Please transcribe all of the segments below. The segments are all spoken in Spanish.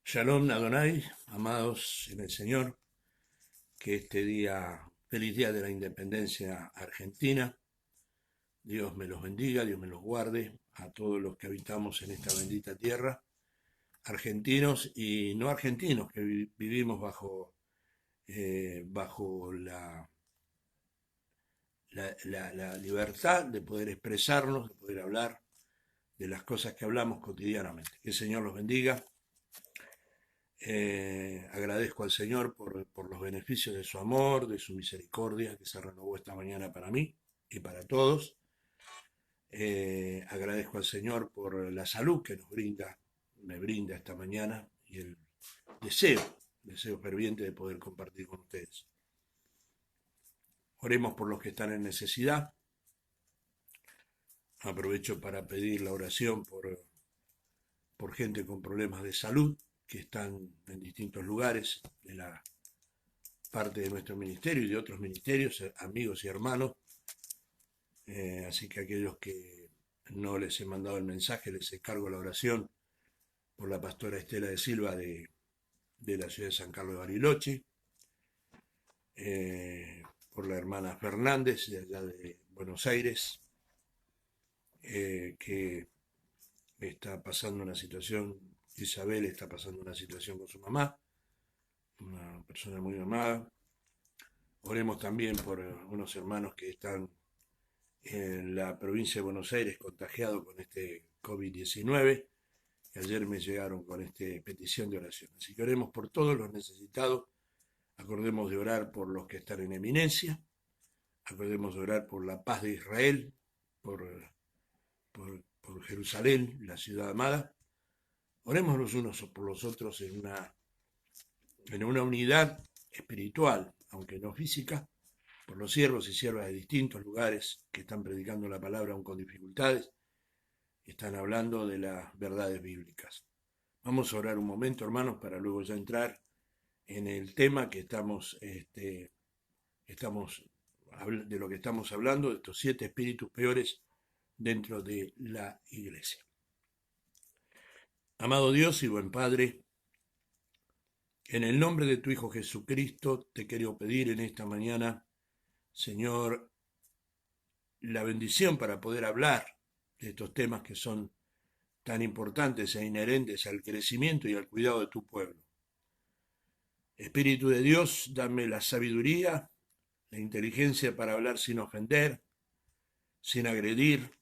Shalom Adonai, amados en el Señor, que este día, feliz día de la independencia argentina, Dios me los bendiga, Dios me los guarde, a todos los que habitamos en esta bendita tierra, argentinos y no argentinos, que vivimos bajo la libertad de poder expresarnos, de poder hablar de las cosas que hablamos cotidianamente. Que el Señor los bendiga. Agradezco al Señor por los beneficios de su amor, de su misericordia, que se renovó esta mañana para mí y para todos. Agradezco al Señor por la salud que me brinda esta mañana y el deseo, deseo ferviente de poder compartir con ustedes. Oremos por los que están en necesidad. Aprovecho para pedir la oración por gente con problemas de salud que están en distintos lugares de la parte de nuestro ministerio y de otros ministerios, amigos y hermanos. Así que aquellos que no les he mandado el mensaje, les encargo la oración por la pastora Estela de Silva de la ciudad de San Carlos de Bariloche, por la hermana Fernández de allá de Buenos Aires, que está pasando una situación, Isabel está pasando una situación con su mamá, una persona muy amada. Oremos también por unos hermanos que están en la provincia de Buenos Aires contagiados con este COVID-19, que ayer me llegaron con esta petición de oración. Así que oremos por todos los necesitados, acordemos de orar por los que están en eminencia, acordemos de orar por la paz de Israel, por Jerusalén, la ciudad amada. Oremos los unos por los otros en una unidad espiritual, aunque no física, por los siervos y siervas de distintos lugares que están predicando la palabra aún con dificultades, están hablando de las verdades bíblicas. Vamos a orar un momento, hermanos, para luego ya entrar en el tema que de lo que estamos hablando, de estos 7 espíritus peores dentro de la iglesia. Amado Dios y buen Padre, en el nombre de tu Hijo Jesucristo te quiero pedir en esta mañana, Señor, la bendición para poder hablar de estos temas que son tan importantes e inherentes al crecimiento y al cuidado de tu pueblo. Espíritu de Dios, dame la sabiduría, la inteligencia para hablar sin ofender, sin agredir,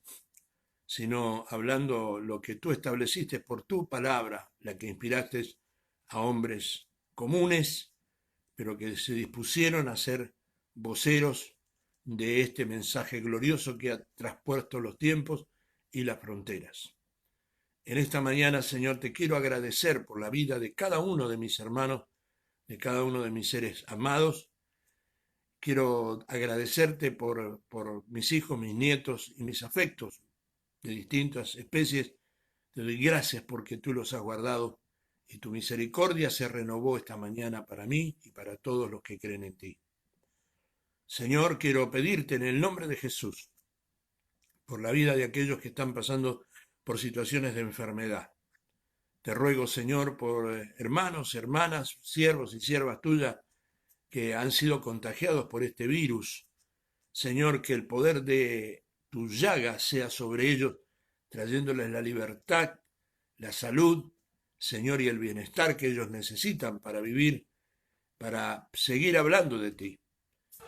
sino hablando lo que tú estableciste por tu palabra, la que inspiraste a hombres comunes, pero que se dispusieron a ser voceros de este mensaje glorioso que ha traspuesto los tiempos y las fronteras. En esta mañana, Señor, te quiero agradecer por la vida de cada uno de mis hermanos, de cada uno de mis seres amados. Quiero agradecerte por mis hijos, mis nietos y mis afectos de distintas especies. Te doy gracias porque tú los has guardado y tu misericordia se renovó esta mañana para mí y para todos los que creen en ti. Señor, quiero pedirte en el nombre de Jesús, por la vida de aquellos que están pasando por situaciones de enfermedad. Te ruego, Señor, por hermanos, hermanas, siervos y siervas tuyas que han sido contagiados por este virus. Señor, que el poder de tu llaga sea sobre ellos, trayéndoles la libertad, la salud, Señor, y el bienestar que ellos necesitan para vivir, para seguir hablando de ti.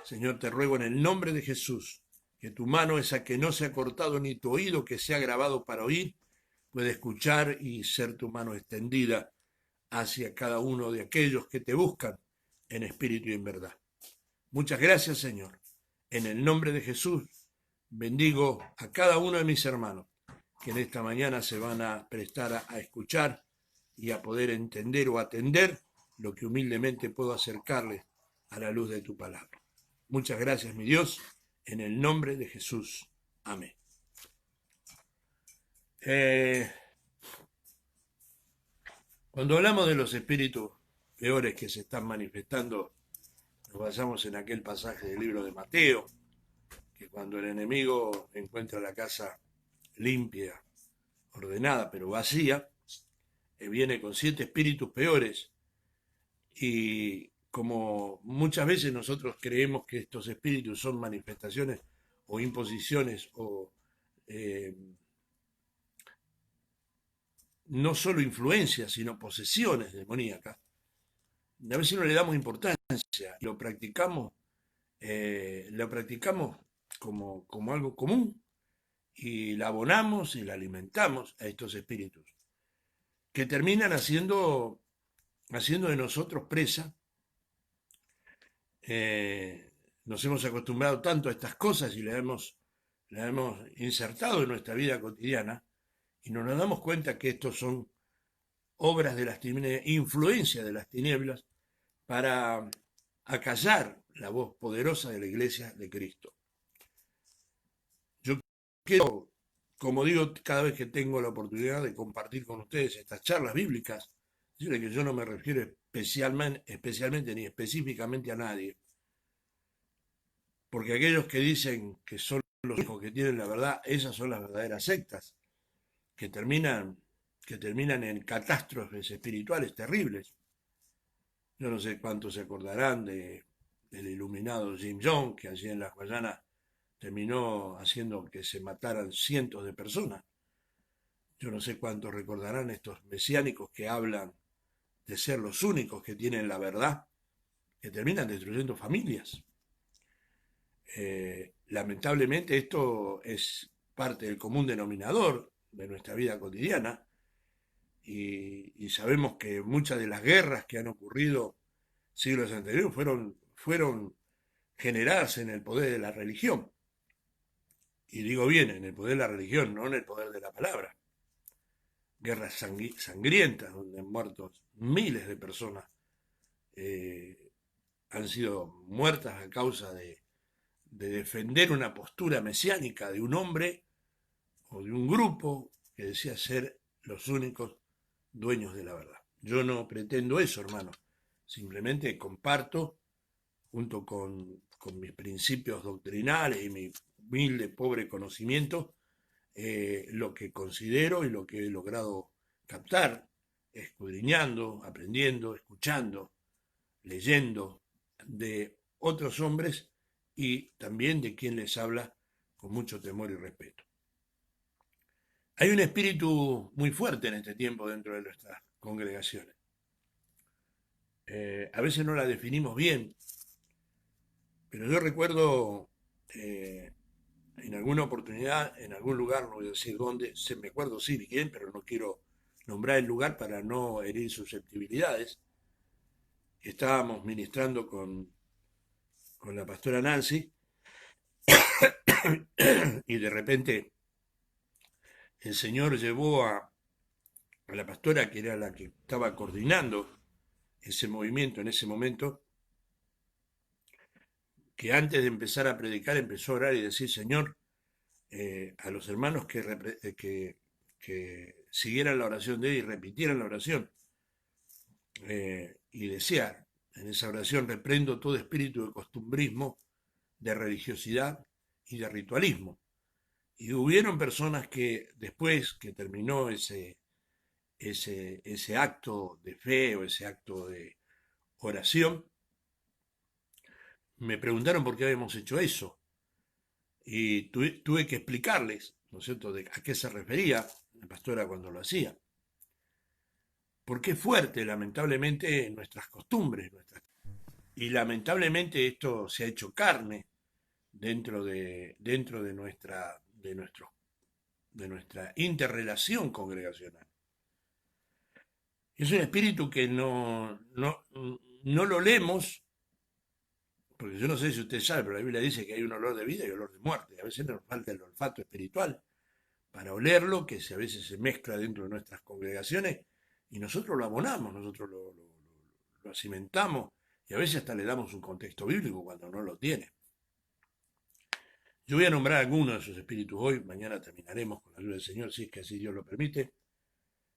Señor, te ruego en el nombre de Jesús, que tu mano, esa que no se ha cortado, ni tu oído que se ha grabado para oír, puede escuchar y ser tu mano extendida hacia cada uno de aquellos que te buscan en espíritu y en verdad. Muchas gracias, Señor. En el nombre de Jesús, bendigo a cada uno de mis hermanos que en esta mañana se van a prestar a escuchar y a poder entender o atender lo que humildemente puedo acercarles a la luz de tu palabra. Muchas gracias, mi Dios, en el nombre de Jesús. Amén. Cuando hablamos de los espíritus peores que se están manifestando, nos basamos en aquel pasaje del libro de Mateo, que cuando el enemigo encuentra la casa limpia, ordenada, pero vacía, viene con 7 espíritus peores. Y como muchas veces nosotros creemos que estos espíritus son manifestaciones o imposiciones o eh, no solo influencias, sino posesiones demoníacas, a veces no le damos importancia y lo practicamos como algo común y la abonamos y la alimentamos a estos espíritus, que terminan haciendo de nosotros presa. Nos hemos acostumbrado tanto a estas cosas y la hemos insertado en nuestra vida cotidiana y no nos damos cuenta que estos son obras de las tinieblas, influencia de las tinieblas para acallar la voz poderosa de la iglesia de Cristo. Yo quiero, como digo, cada vez que tengo la oportunidad de compartir con ustedes estas charlas bíblicas, decirles que yo no me refiero especialmente ni específicamente a nadie, porque aquellos que dicen que son los únicos que tienen la verdad, esas son las verdaderas sectas, que terminan, que terminan en catástrofes espirituales terribles. Yo no sé cuántos se acordarán del iluminado Jim Jones, que allí en la Guayana terminó haciendo que se mataran cientos de personas. Yo no sé cuántos recordarán estos mesiánicos que hablan de ser los únicos que tienen la verdad, que terminan destruyendo familias. Lamentablemente esto es parte del común denominador de nuestra vida cotidiana y sabemos que muchas de las guerras que han ocurrido siglos anteriores fueron generadas en el poder de la religión. Y digo bien, en el poder de la religión, no en el poder de la palabra. Guerras sangrientas donde han muerto miles de personas, han sido muertas a causa de defender una postura mesiánica de un hombre o de un grupo que decía ser los únicos dueños de la verdad. Yo no pretendo eso, hermano. Simplemente comparto, junto con mis principios doctrinales y mi humilde, pobre conocimiento, lo que considero y lo que he logrado captar, escudriñando, aprendiendo, escuchando, leyendo de otros hombres y también de quien les habla con mucho temor y respeto. Hay un espíritu muy fuerte en este tiempo dentro de nuestras congregaciones. A veces no la definimos bien, pero yo recuerdo en alguna oportunidad, en algún lugar, no voy a decir dónde, me acuerdo sí bien, pero no quiero nombrar el lugar para no herir susceptibilidades. Estábamos ministrando con la pastora Nancy y de repente el Señor llevó a la pastora, que era la que estaba coordinando ese movimiento en ese momento, que antes de empezar a predicar empezó a orar y decir: Señor, a los hermanos que siguieran la oración de él y repitieran la oración, y decía en esa oración: reprendo todo espíritu de costumbrismo, de religiosidad y de ritualismo. Y hubieron personas que después que terminó ese acto de fe o ese acto de oración, me preguntaron por qué habíamos hecho eso. Y tuve que explicarles, ¿no es cierto?, a qué se refería la pastora cuando lo hacía. Porque es fuerte, lamentablemente, nuestras costumbres. Y lamentablemente esto se ha hecho carne dentro de nuestra interrelación congregacional. Es un espíritu que no lo leemos, porque yo no sé si usted sabe, pero la Biblia dice que hay un olor de vida y olor de muerte. A veces nos falta el olfato espiritual para olerlo, que a veces se mezcla dentro de nuestras congregaciones y nosotros lo abonamos, nosotros lo cimentamos y a veces hasta le damos un contexto bíblico cuando no lo tiene. Yo voy a nombrar algunos de esos espíritus hoy, mañana terminaremos con la ayuda del Señor, si es que así Dios lo permite.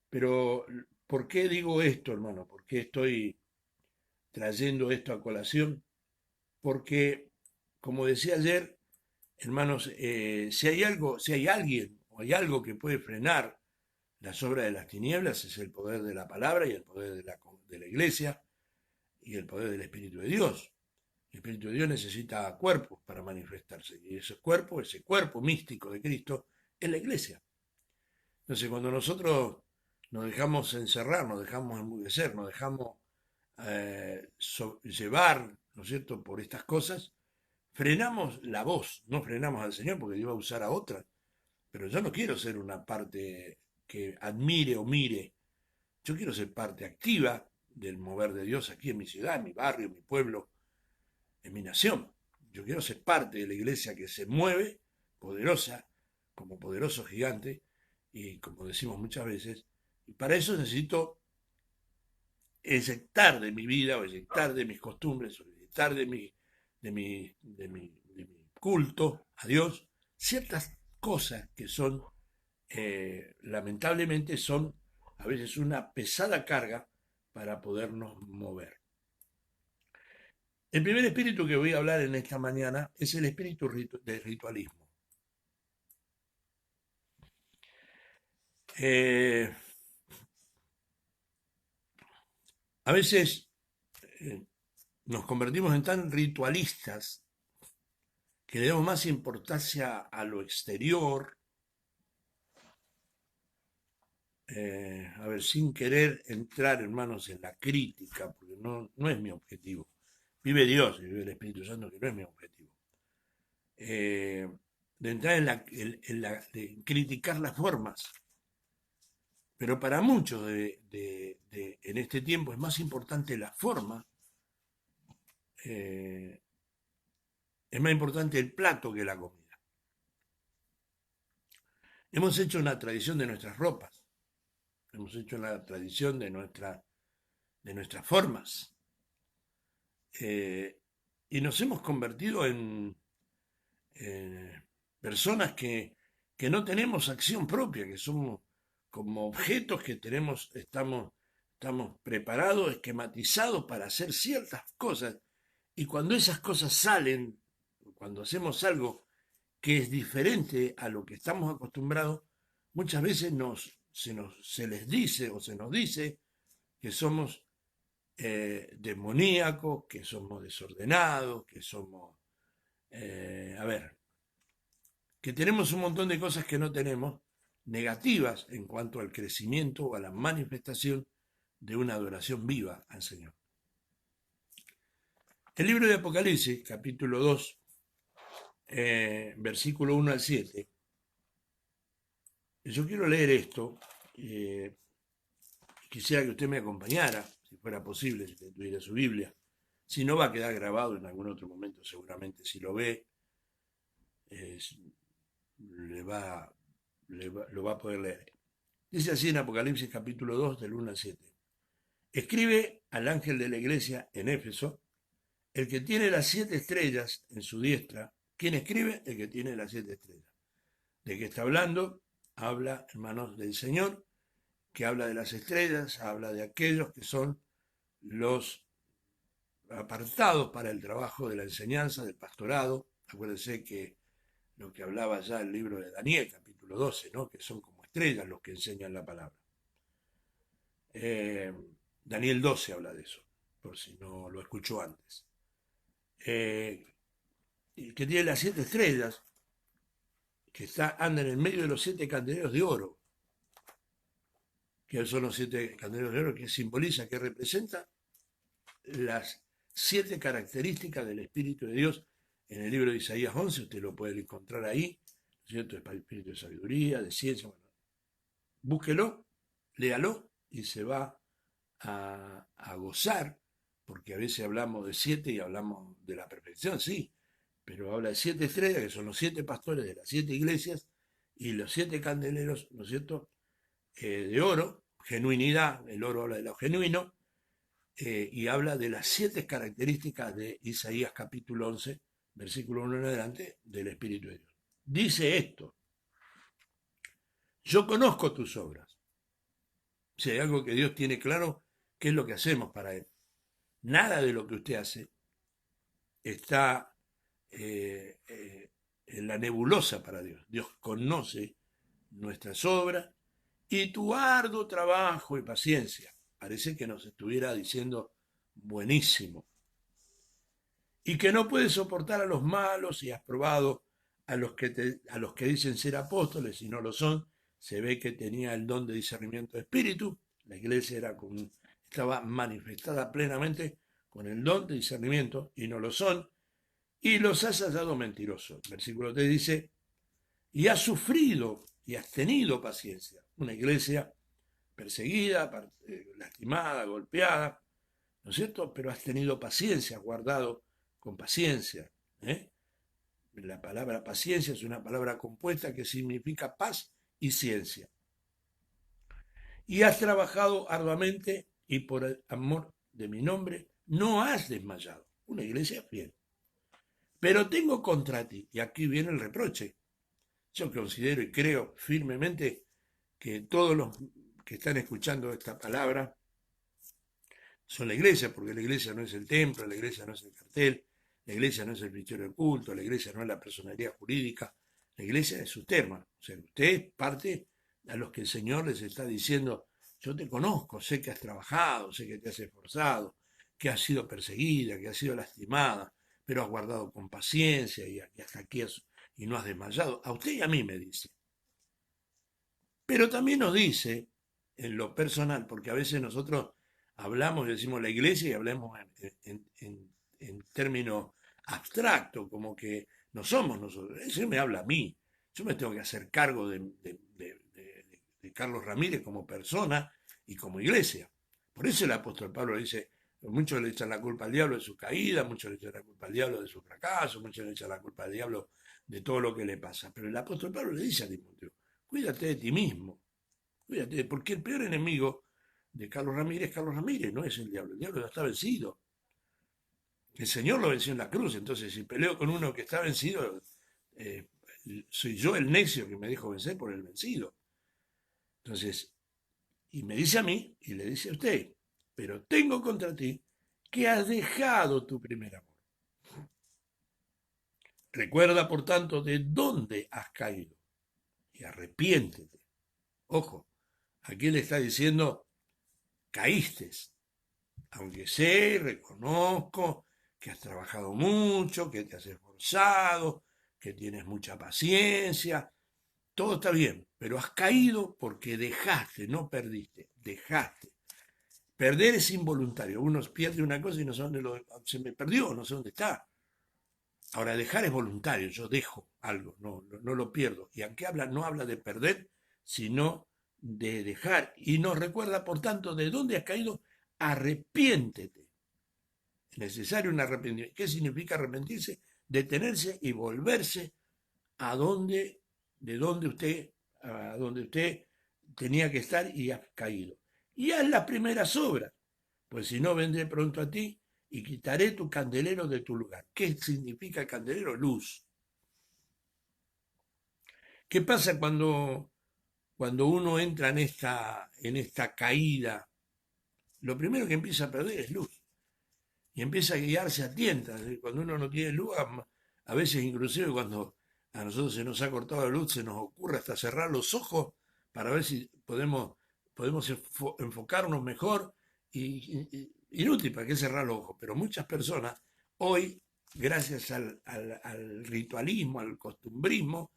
Pero, ¿por qué digo esto, hermano? ¿Por qué estoy trayendo esto a colación? Porque, como decía ayer, hermanos, si hay alguien o hay algo que puede frenar Las obras de las tinieblas es el poder de la palabra y el poder de la iglesia y el poder del Espíritu de Dios. El Espíritu de Dios necesita cuerpos para manifestarse y ese cuerpo místico de Cristo es la iglesia. Entonces cuando nosotros nos dejamos encerrar, nos dejamos enmudecer, nos dejamos llevar, ¿no es cierto?, por estas cosas, frenamos la voz, no frenamos al Señor porque Dios va a usar a otra. Pero yo no quiero ser una parte que admire o mire. Yo quiero ser parte activa del mover de Dios aquí en mi ciudad, en mi barrio, en mi pueblo, en mi nación. Yo quiero ser parte de la iglesia que se mueve, poderosa, como poderoso gigante, y como decimos muchas veces, y para eso necesito eyectar de mi vida, o eyectar de mis costumbres, o eyectar de mi culto a Dios, ciertas cosas que son, lamentablemente, son a veces una pesada carga para podernos mover. El primer espíritu que voy a hablar en esta mañana es el espíritu del ritualismo. A veces nos convertimos en tan ritualistas que le damos más importancia a lo exterior, a ver, sin querer entrar, hermanos, en la crítica, porque no es mi objetivo. Vive Dios y vive el Espíritu Santo, que no es mi objetivo. De entrar de criticar las formas. Pero para muchos en este tiempo es más importante la forma, es más importante el plato que la comida. Hemos hecho una tradición de nuestras ropas, hemos hecho una tradición de nuestras formas, y nos hemos convertido en personas que no tenemos acción propia, que somos como objetos que estamos preparados, esquematizados para hacer ciertas cosas, y cuando esas cosas salen, cuando hacemos algo que es diferente a lo que estamos acostumbrados, muchas veces se les dice o se nos dice que somos demoníacos, que somos desordenados, que somos, que tenemos un montón de cosas que no tenemos, negativas en cuanto al crecimiento o a la manifestación de una adoración viva al Señor. El libro de Apocalipsis, capítulo 2, versículo 1 al 7. Yo quiero leer esto. Quisiera que usted me acompañara, si fuera posible, si tuviera su Biblia. Si no, va a quedar grabado en algún otro momento, seguramente. Si lo ve, lo va a poder leer. Dice así en Apocalipsis capítulo 2, del 1 al 7. Escribe al ángel de la iglesia en Éfeso, el que tiene las 7 estrellas en su diestra. ¿Quién escribe? El que tiene las 7 estrellas. ¿De qué está hablando? Habla, hermanos, del Señor, que habla de las estrellas, habla de aquellos que son los apartados para el trabajo de la enseñanza, del pastorado. Acuérdense que lo que hablaba ya el libro de Daniel, capítulo 12, ¿no?, que son como estrellas los que enseñan la palabra. Daniel 12 habla de eso, por si no lo escuchó antes. Que tiene las 7 estrellas, que anda en el medio de los 7 candeleros de oro. Que son los 7 candeleros de oro, que simboliza, que representa las 7 características del Espíritu de Dios. En el libro de Isaías 11, usted lo puede encontrar ahí, ¿cierto? El espíritu de sabiduría, de ciencia. Bueno, búsquelo, léalo y se va a gozar, porque a veces hablamos de 7 y hablamos de la perfección, sí, pero habla de 7 estrellas, que son los 7 pastores de las 7 iglesias, y los 7 candeleros, ¿no es cierto?, de oro, genuinidad, el oro habla de lo genuino, y habla de las 7 características de Isaías capítulo 11, versículo 1 en adelante, del Espíritu de Dios. Dice esto: yo conozco tus obras. Si hay algo que Dios tiene claro, ¿qué es lo que hacemos para Él? Nada de lo que usted hace está en la nebulosa para Dios. Dios conoce nuestras obras y tu arduo trabajo y paciencia. Parece que nos estuviera diciendo buenísimo. Y que no puedes soportar a los malos y has probado a los que dicen ser apóstoles y no lo son. Se ve que tenía el don de discernimiento de espíritu. La iglesia estaba manifestada plenamente con el don de discernimiento y no lo son. Y los has hallado mentirosos. Versículo 3 dice, y has sufrido y has tenido paciencia. Una iglesia perseguida, lastimada, golpeada, ¿no es cierto? Pero has tenido paciencia, has guardado con paciencia. ¿eh? La palabra paciencia es una palabra compuesta que significa paz y ciencia. Y has trabajado arduamente y por el amor de mi nombre no has desmayado. Una iglesia fiel. Pero tengo contra ti, y aquí viene el reproche. Yo considero y creo firmemente que todos los que están escuchando esta palabra son la iglesia, porque la iglesia no es el templo, la iglesia no es el cartel, la iglesia no es el fichero de culto, la iglesia no es la personalidad jurídica, la iglesia es usted, hermano. O sea, usted es parte a los que el Señor les está diciendo, yo te conozco, sé que has trabajado, sé que te has esforzado, que has sido perseguida, que has sido lastimada, pero has guardado con paciencia y hasta aquí y no has desmayado. A usted y a mí me dice. Pero también nos dice, en lo personal, porque a veces nosotros hablamos y decimos la iglesia y hablamos en términos abstractos, como que no somos nosotros. Eso me habla a mí. Yo me tengo que hacer cargo de Carlos Ramírez como persona y como iglesia. Por eso el apóstol Pablo dice, muchos le echan la culpa al diablo de su caída, muchos le echan la culpa al diablo de su fracaso, muchos le echan la culpa al diablo de todo lo que le pasa. Pero el apóstol Pablo le dice a Timoteo, cuídate de ti mismo, cuídate, porque el peor enemigo de Carlos Ramírez, no es el diablo ya está vencido. El Señor lo venció en la cruz, entonces si peleo con uno que está vencido, eh, soy yo el necio que me dejo vencer por el vencido. Entonces, y me dice a mí, y le dice a usted, pero tengo contra ti que has dejado tu primer amor. Recuerda, por tanto, de dónde has caído y arrepiéntete. Ojo, aquí le está diciendo, caíste, aunque sé, reconozco que has trabajado mucho, que te has esforzado, que tienes mucha paciencia, todo está bien, pero has caído porque dejaste, no perdiste, dejaste. Perder es involuntario, uno pierde una cosa y no sé se me perdió, no sé dónde está. Ahora, dejar es voluntario, yo dejo algo, no lo pierdo. Y aunque no habla de perder, sino de dejar. Y nos recuerda, por tanto, de dónde has caído, arrepiéntete. Es necesario un arrepentimiento. ¿Qué significa arrepentirse? Detenerse y volverse a a donde usted tenía que estar y has caído. Y haz las primeras obras, pues si no vendré pronto a ti y quitaré tu candelero de tu lugar. ¿Qué significa candelero? Luz. ¿Qué pasa cuando uno entra en esta caída? Lo primero que empieza a perder es luz y empieza a guiarse a tientas. Cuando uno no tiene luz, a veces inclusive cuando a nosotros se nos ha cortado la luz, se nos ocurre hasta cerrar los ojos para ver si podemos enfocarnos mejor. Inútil, ¿para qué cerrar los ojos? Pero muchas personas hoy, gracias al ritualismo, al costumbrismo,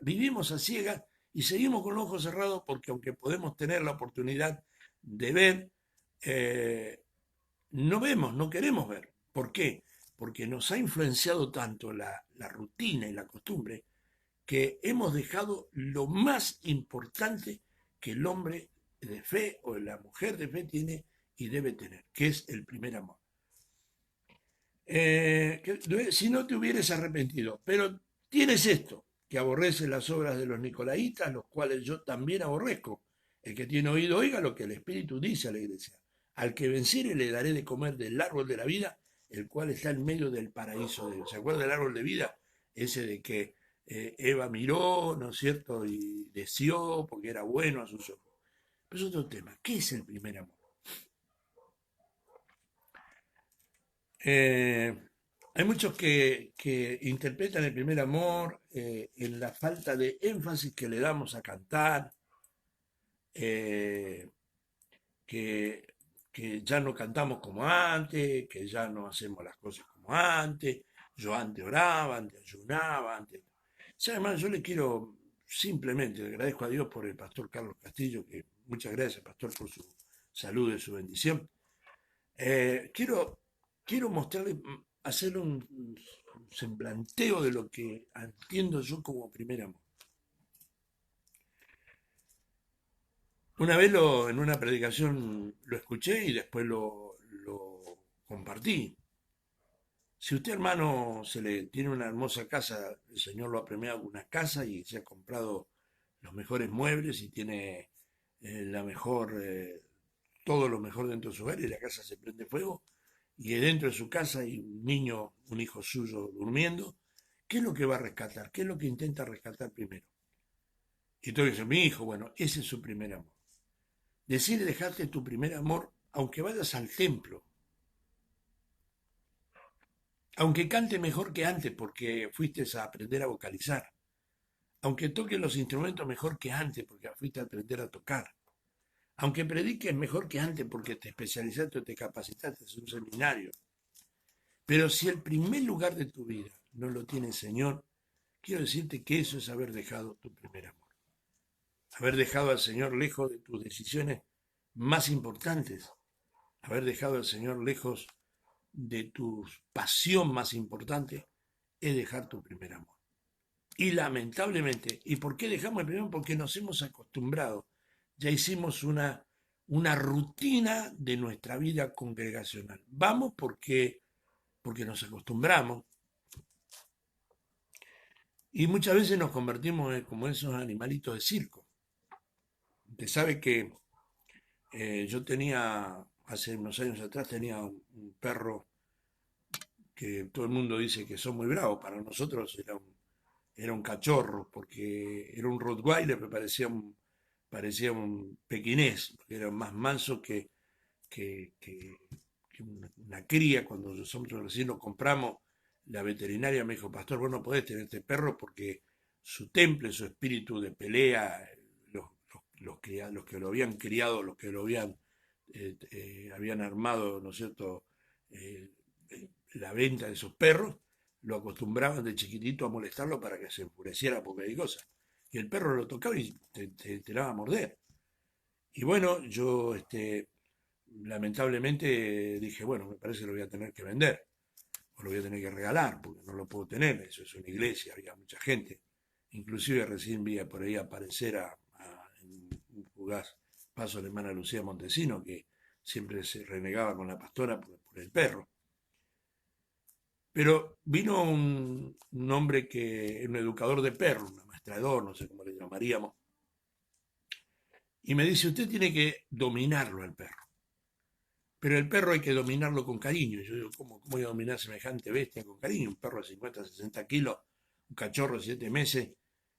vivimos a ciegas y seguimos con los ojos cerrados porque aunque podemos tener la oportunidad de ver, no vemos, no queremos ver. ¿Por qué? Porque nos ha influenciado tanto la rutina y la costumbre que hemos dejado lo más importante que el hombre de fe o la mujer de fe tiene y debe tener, que es el primer amor. Si no te hubieras arrepentido, pero tienes esto, que aborrece las obras de los nicolaitas, los cuales yo también aborrezco. El que tiene oído oiga lo que el Espíritu dice a la iglesia. Al que venciere le daré de comer del árbol de la vida, el cual está en medio del paraíso de Dios. ¿Se acuerda del árbol de vida? Ese de que Eva miró, ¿no es cierto? Y deseó porque era bueno a sus ojos. Pero es otro tema. ¿Qué es el primer amor? Eh, Hay muchos que interpretan el primer amor en la falta de énfasis que le damos a cantar, eh, que, que ya no cantamos como antes, que ya no hacemos las cosas como antes. Yo antes oraba, antes ayunaba, antes... ¿Sabe, hermano? Yo le quiero simplemente, le agradezco a Dios por el pastor Carlos Castillo, que muchas gracias, pastor, por su salud y su bendición. Quiero mostrarle, hacerle un semblanteo de lo que entiendo yo como primer amor. Una vez en una predicación lo escuché y después lo compartí. Si usted, hermano, tiene una hermosa casa, el Señor lo ha premiado con una casa y se ha comprado los mejores muebles y tiene la mejor, todo lo mejor dentro de su hogar y la casa se prende fuego y dentro de su casa hay un niño, un hijo suyo durmiendo, ¿qué es lo que va a rescatar? ¿Qué es lo que intenta rescatar primero? Y todo dice, mi hijo, bueno, ese es su primer amor. Decide dejarte tu primer amor, aunque vayas al templo, aunque cante mejor que antes porque fuiste a aprender a vocalizar, aunque toques los instrumentos mejor que antes porque fuiste a aprender a tocar, aunque prediques mejor que antes porque te especializaste o te capacitaste en un seminario. Pero si el primer lugar de tu vida no lo tiene el Señor, quiero decirte que eso es haber dejado tu primer amor. Haber dejado al Señor lejos de tus decisiones más importantes. Haber dejado al Señor lejos de tu pasión más importante es dejar tu primer amor. Y lamentablemente, ¿y por qué dejamos el primer amor? Porque nos hemos acostumbrado. Ya hicimos una rutina de nuestra vida congregacional. Vamos porque nos acostumbramos. Y muchas veces nos convertimos como esos animalitos de circo. Usted sabe que yo tenía, hace unos años atrás, tenía un perro que todo el mundo dice que son muy bravos. Para nosotros era un cachorro, porque era un Rottweiler, me parecía un pequinés, porque era más manso que, que- que una cría. Cuando nosotros recién lo compramos, la veterinaria me dijo, pastor, vos no podés tener este perro porque su temple, su espíritu de pelea, los que lo habían criado, los que lo habían armado, ¿no es cierto?, eh, la venta de esos perros, lo acostumbraban de chiquitito a molestarlo para que se enfureciera porque hay cosas. Y el perro lo tocaba y te daba a morder. Y bueno, yo lamentablemente dije, bueno, me parece que lo voy a tener que vender, o lo voy a tener que regalar, porque no lo puedo tener, eso es una iglesia, había mucha gente. Inclusive recién vi por ahí aparecer en un fugaz paso de la hermana Lucía Montesino, que siempre se renegaba con la pastora por el perro. Pero vino un hombre que, un educador de perros, un amaestrador, no sé cómo le llamaríamos, y me dice, usted tiene que dominarlo al perro. Pero el perro hay que dominarlo con cariño. Yo digo, ¿cómo voy a dominar semejante bestia con cariño? Un perro de 50, 60 kilos, un cachorro de 7 meses.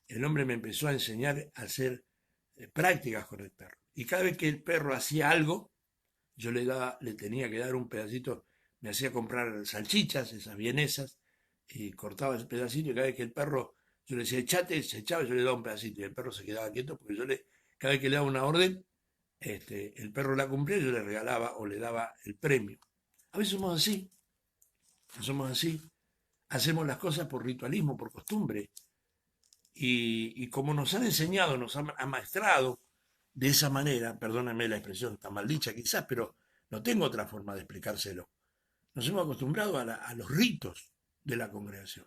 El hombre me empezó a enseñar a hacer prácticas con el perro. Y cada vez que el perro hacía algo, yo le tenía que dar un pedacito, me hacía comprar salchichas, esas vienesas, y cortaba ese pedacito, y cada vez que el perro, yo le decía, echate, se echaba, yo le daba un pedacito, y el perro se quedaba quieto, porque cada vez que le daba una orden, el perro la cumplía, yo le regalaba o le daba el premio. A veces somos así, hacemos las cosas por ritualismo, por costumbre, y como nos han enseñado, nos han amaestrado de esa manera, perdónenme la expresión tan mal dicha quizás, pero no tengo otra forma de explicárselo. Nos hemos acostumbrado a los ritos de la congregación.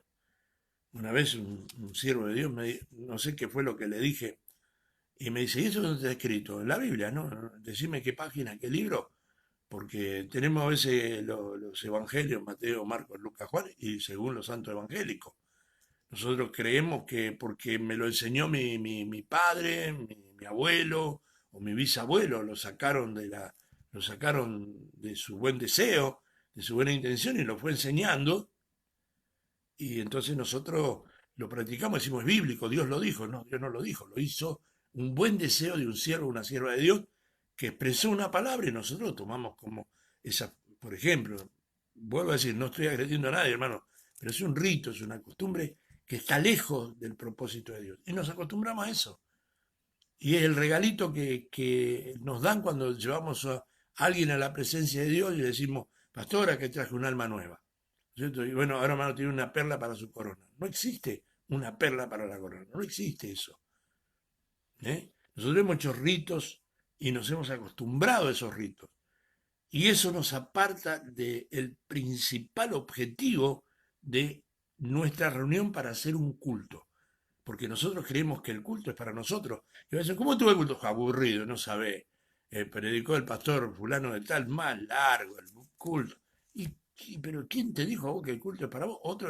Una vez un siervo de Dios, no sé qué fue lo que le dije, y me dice, ¿y eso dónde está escrito? En la Biblia, ¿no? Decime qué página, qué libro, porque tenemos a veces los evangelios, Mateo, Marcos, Lucas, Juan, y según los santos evangélicos. Nosotros creemos que porque me lo enseñó mi padre, mi abuelo o mi bisabuelo, lo sacaron de su buen deseo, de su buena intención y lo fue enseñando. Y entonces nosotros lo practicamos, decimos es bíblico, Dios lo dijo. No, Dios no lo dijo, lo hizo un buen deseo de un siervo, una sierva de Dios, que expresó una palabra y nosotros lo tomamos como esa, por ejemplo, vuelvo a decir, no estoy agrediendo a nadie, hermano, pero es un rito, es una costumbre que está lejos del propósito de Dios. Y nos acostumbramos a eso. Y es el regalito que nos dan cuando llevamos a alguien a la presencia de Dios y le decimos, pastora, que traje un alma nueva. ¿Cierto? Y bueno, ahora hermano tiene una perla para su corona. No existe una perla para la corona, no existe eso. ¿Eh? Nosotros hemos hecho ritos y nos hemos acostumbrado a esos ritos. Y eso nos aparta del principal objetivo de nuestra reunión para hacer un culto. Porque nosotros creemos que el culto es para nosotros. Y a veces, ¿cómo tuvo el culto? Aburrido, no sabe. Predicó el pastor fulano de tal, más largo el culto. Pero ¿quién te dijo a vos que el culto es para vos? Otro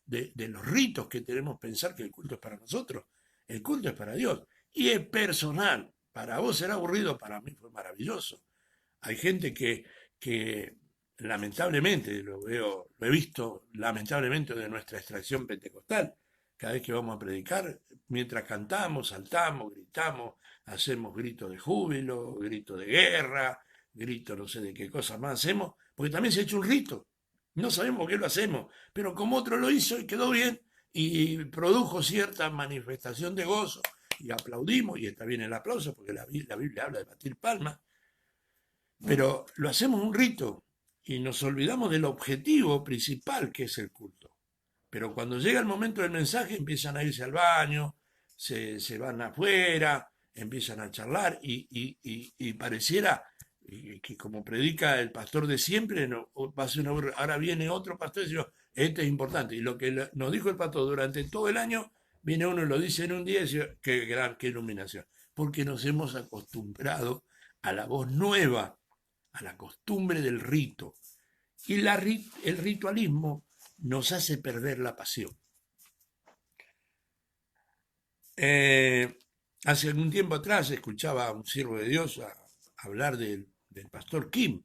de los ritos que tenemos pensar que el culto es para nosotros. El culto es para Dios. Y es personal. Para vos será aburrido, para mí fue maravilloso. Hay gente que lamentablemente, lo he visto lamentablemente de nuestra extracción pentecostal, cada vez que vamos a predicar, mientras cantamos, saltamos, gritamos, hacemos gritos de júbilo, gritos de guerra, gritos no sé de qué cosa más hacemos, porque también se ha hecho un rito. No sabemos por qué lo hacemos, pero como otro lo hizo y quedó bien y produjo cierta manifestación de gozo y aplaudimos, y está bien el aplauso porque la Biblia habla de batir palmas, pero lo hacemos un rito y nos olvidamos del objetivo principal que es el culto. Pero cuando llega el momento del mensaje empiezan a irse al baño, se van afuera, empiezan a charlar y pareciera que como predica el pastor de siempre, no, va a ser ahora viene otro pastor y dice, este es importante. Y lo que nos dijo el pastor durante todo el año, viene uno y lo dice en un día y dice, qué gran, qué iluminación. Porque nos hemos acostumbrado a la voz nueva, a la costumbre del rito. Y el ritualismo nos hace perder la pasión. Eh, Hace algún tiempo atrás escuchaba a un siervo de Dios hablar del pastor Kim.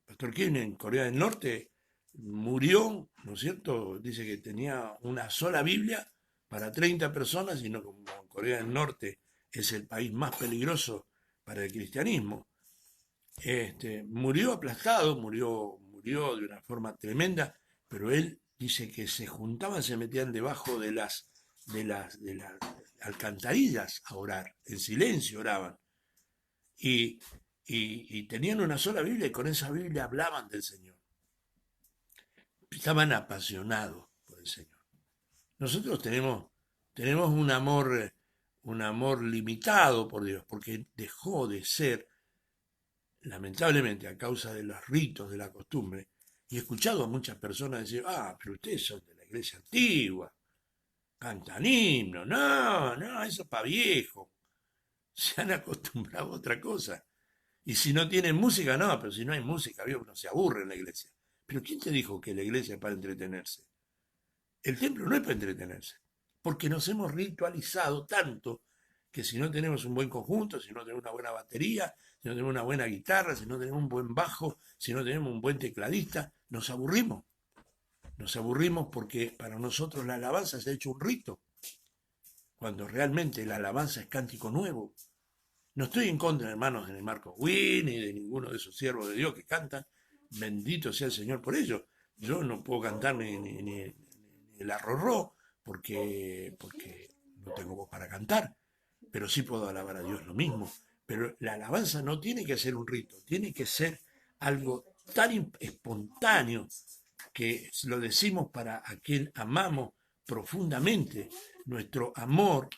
El pastor Kim en Corea del Norte murió, ¿no es cierto? Dice que tenía una sola Biblia para 30 personas, y no como Corea del Norte es el país más peligroso para el cristianismo. Murió aplastado, murió de una forma tremenda, pero él dice que se juntaban, se metían debajo de las alcantarillas a orar, en silencio oraban, y, y tenían una sola Biblia y con esa Biblia hablaban del Señor. Estaban apasionados por el Señor. Nosotros tenemos un amor limitado por Dios, porque dejó de ser, lamentablemente, a causa de los ritos, de la costumbre, y he escuchado a muchas personas decir, pero ustedes son de la iglesia antigua, cantan himno, no, eso es para viejo. Se han acostumbrado a otra cosa. Y si no tienen música, no, pero si no hay música, uno se aburre en la iglesia. Pero ¿quién te dijo que la iglesia es para entretenerse? El templo no es para entretenerse, porque nos hemos ritualizado tanto que si no tenemos un buen conjunto, si no tenemos una buena batería, si no tenemos una buena guitarra, si no tenemos un buen bajo, si no tenemos un buen tecladista, nos aburrimos. Nos aburrimos porque para nosotros la alabanza se ha hecho un rito, cuando realmente la alabanza es cántico nuevo. No estoy en contra, hermanos, de Marco Witt ni de ninguno de esos siervos de Dios que cantan. Bendito sea el Señor por ello. Yo no puedo cantar ni el arrorró porque no tengo voz para cantar, pero sí puedo alabar a Dios lo mismo. Pero la alabanza no tiene que ser un rito, tiene que ser algo tan espontáneo que lo decimos para a quien amamos profundamente. Nuestro amor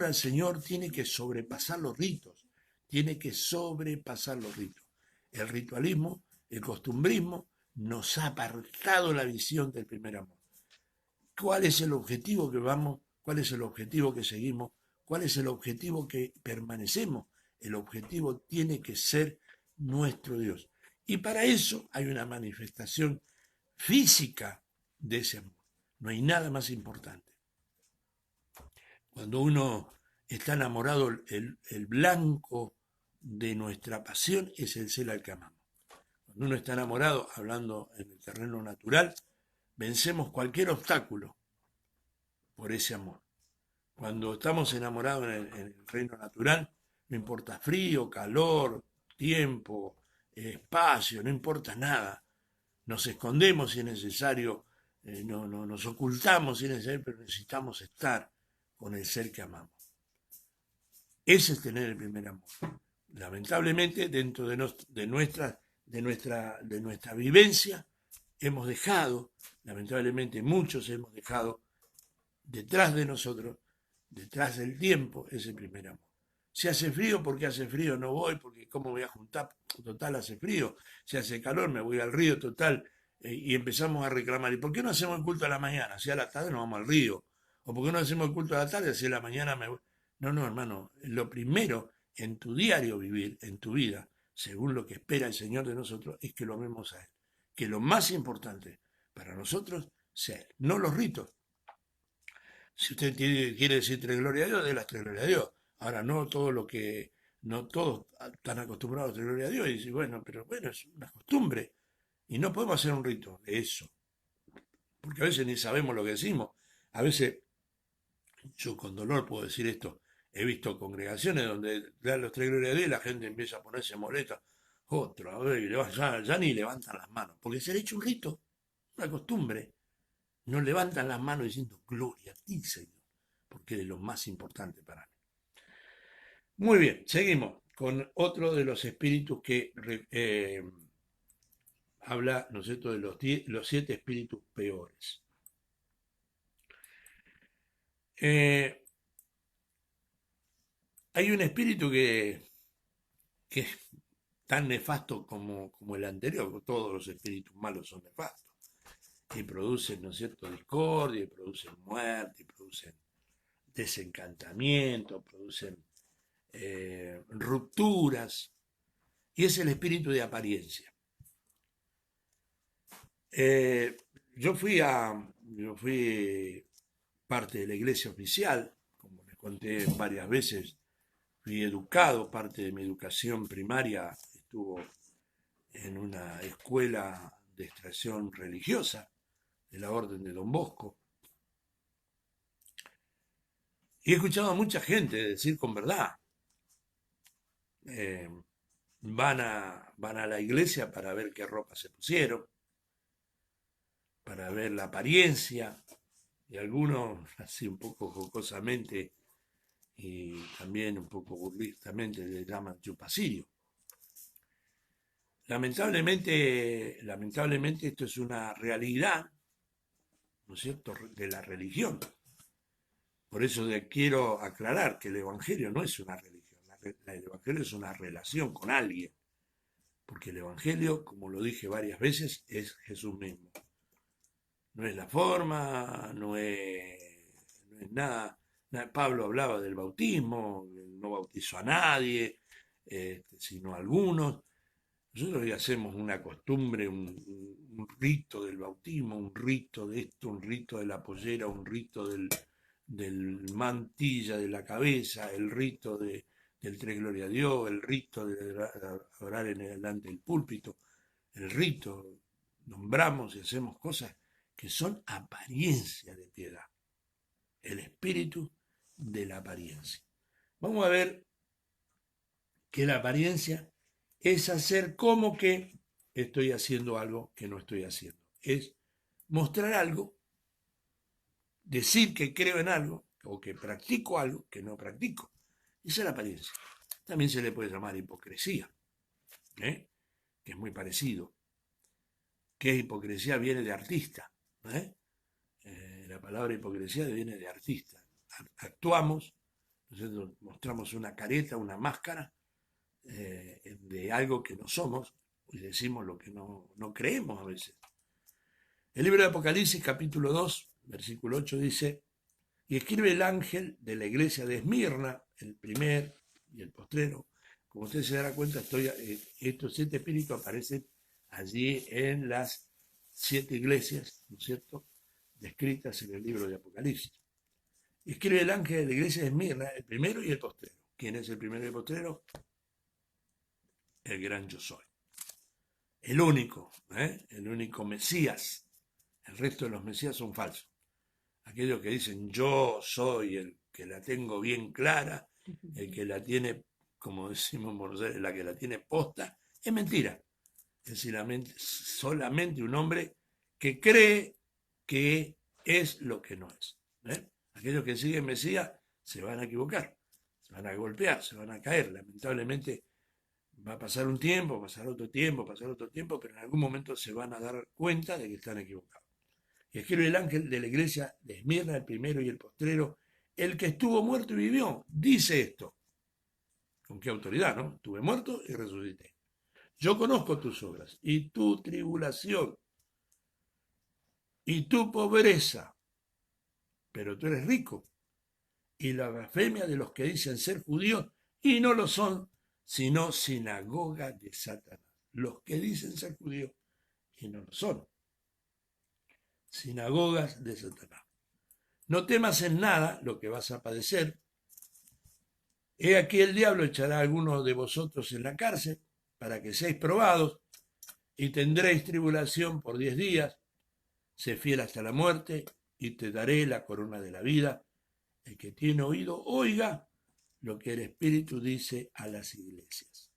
al Señor tiene que sobrepasar los ritos, tiene que sobrepasar los ritos. El ritualismo, el costumbrismo nos ha apartado la visión del primer amor. ¿Cuál es el objetivo que vamos? ¿Cuál es el objetivo que seguimos? ¿Cuál es el objetivo que permanecemos? El objetivo tiene que ser nuestro Dios. Y para eso hay una manifestación física de ese amor. No hay nada más importante. Cuando uno está enamorado, el blanco de nuestra pasión es el ser al que amamos. Cuando uno está enamorado, hablando en el terreno natural, vencemos cualquier obstáculo por ese amor. Cuando estamos enamorados en el reino natural, no importa frío, calor, tiempo, espacio, no importa nada. Nos escondemos si es necesario, nos ocultamos si es necesario, pero necesitamos estar con el ser que amamos. Ese es tener el primer amor. Lamentablemente, dentro de nuestra vivencia, hemos dejado, lamentablemente muchos hemos dejado detrás de nosotros, detrás del tiempo, ese primer amor. Si hace frío, porque hace frío no voy, porque cómo voy a juntar, total hace frío. Si hace calor, me voy al río, total. Y empezamos a reclamar, ¿y por qué no hacemos el culto a la mañana? Si a la tarde nos vamos al río. ¿O por qué no hacemos el culto a la tarde? Si a la mañana me voy. No, no, hermano, lo primero en tu diario vivir, en tu vida, según lo que espera el Señor de nosotros, es que lo amemos a Él. Que lo más importante para nosotros sea Él, no los ritos. Si usted quiere decir tres gloria a Dios, dé las tres gloria a Dios. Ahora, no todos están acostumbrados a tres gloria a Dios y dicen, bueno, pero bueno, es una costumbre. Y no podemos hacer un rito de eso, porque a veces ni sabemos lo que decimos. A veces, yo con dolor puedo decir esto, he visto congregaciones donde dan los tres gloria a Dios y la gente empieza a ponerse molesta. Otra vez, ya ni levantan las manos, porque se le ha hecho un rito, una costumbre. No levantan las manos diciendo gloria a ti, Señor, porque es lo más importante para mí. Muy bien, seguimos con otro de los espíritus que habla, ¿no es cierto?, de los 7 espíritus peores. Hay un espíritu que es tan nefasto como el anterior, todos los espíritus malos son nefastos, y producen, ¿no es cierto?, discordia, y producen muerte, y producen desencantamiento, producen rupturas, y es el espíritu de apariencia. Eh, yo fui parte de la iglesia oficial, como les conté varias veces, fui educado, parte de mi educación primaria estuvo en una escuela de extracción religiosa de la Orden de Don Bosco. Y he escuchado a mucha gente decir con verdad, eh, van a la iglesia para ver qué ropa se pusieron, para ver la apariencia, y algunos así un poco jocosamente y también un poco burlistamente le llaman chupacirio. Lamentablemente esto es una realidad, ¿no es cierto?, de la religión. Por eso quiero aclarar que el Evangelio no es una religión, el Evangelio es una relación con alguien, porque el Evangelio, como lo dije varias veces, es Jesús mismo. No es la forma, no es nada. Pablo hablaba del bautismo, no bautizó a nadie, sino a algunos. Nosotros hoy hacemos una costumbre, un rito del bautismo, un rito de esto, un rito de la pollera, un rito del mantilla de la cabeza, el rito del tres gloria a Dios, el rito de orar en delante del púlpito, el rito, nombramos y hacemos cosas que son apariencia de piedad, el espíritu de la apariencia. Vamos a ver que la apariencia es hacer como que estoy haciendo algo que no estoy haciendo. Es mostrar algo, decir que creo en algo o que practico algo que no practico. Esa es la apariencia. También se le puede llamar hipocresía, que es muy parecido. Que hipocresía viene de artista. La palabra hipocresía viene de artista. Actuamos, nosotros mostramos una careta, una máscara de algo que no somos y decimos lo que no creemos a veces. El libro de Apocalipsis, capítulo 2, versículo 8 dice, y escribe el ángel de la iglesia de Esmirna, el primer y el postrero. Como usted se dará cuenta, estos 7 espíritus aparecen allí en las 7 iglesias, ¿no es cierto?, descritas en el libro de Apocalipsis. Y escribe el ángel de la iglesia de Esmirna, el primero y el postrero. ¿Quién es el primero y el postrero? El gran yo soy. El único Mesías. El resto de los Mesías son falsos. Aquellos que dicen yo soy el que la tengo bien clara, el que la tiene, como decimos la que la tiene posta, es mentira. Es solamente un hombre que cree que es lo que no es. Aquellos que siguen Mesías se van a equivocar. van a golpear, se van a caer. Lamentablemente va a pasar un tiempo, pasar otro tiempo, pasar otro tiempo, pero en algún momento se van a dar cuenta de que están equivocados. Y escribe el ángel de la iglesia de Esmirna, el primero y el postrero, el que estuvo muerto y vivió, dice esto. ¿Con qué autoridad, no? Estuve muerto y resucité. Yo conozco tus obras y tu tribulación y tu pobreza, pero tú eres rico. Y la blasfemia de los que dicen ser judíos y no lo son, sino sinagoga de Satanás. Los que dicen ser judíos y no lo son. Sinagogas de Satanás. No temas en nada lo que vas a padecer. He aquí el diablo echará a algunos de vosotros en la cárcel para que seáis probados y tendréis tribulación por 10 días. Sé fiel hasta la muerte y te daré la corona de la vida. El que tiene oído, oiga lo que el Espíritu dice a las iglesias.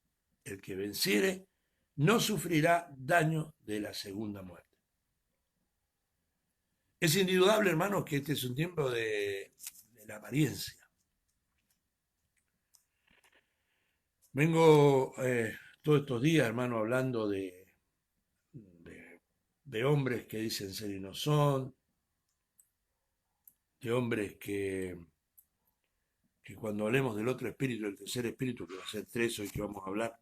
El que venciere no sufrirá daño de la segunda muerte. Es indudable, hermanos, que este es un tiempo de la apariencia. Vengo todos estos días, hermano, hablando de hombres que dicen ser y no son, de hombres que cuando hablemos del otro espíritu, el tercer espíritu, que va a ser 3 hoy que vamos a hablar,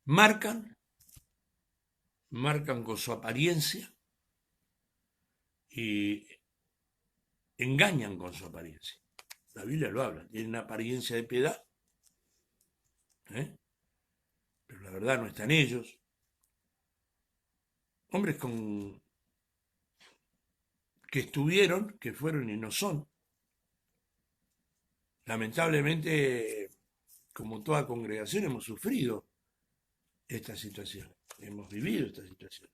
marcan con su apariencia y engañan con su apariencia. La Biblia lo habla, tienen una apariencia de piedad, pero la verdad no está en ellos. Hombres que estuvieron, que fueron y no son. Lamentablemente, como toda congregación, hemos sufrido esta situación, hemos vivido esta situación.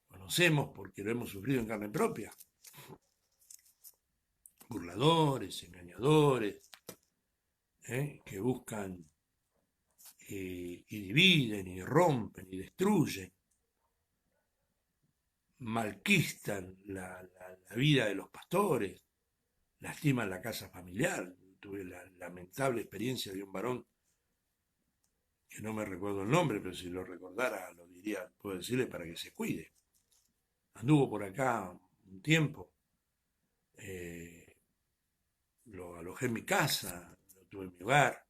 Conocemos porque lo hemos sufrido en carne propia. Burladores, engañadores, que buscan y dividen y rompen y destruyen, malquistan la vida de los pastores, lastiman la casa familiar. Tuve la lamentable experiencia de un varón que no me recuerdo el nombre, pero si lo recordara lo diría, puedo decirle para que se cuide. Anduvo por acá un tiempo, lo alojé en mi casa, lo tuve en mi hogar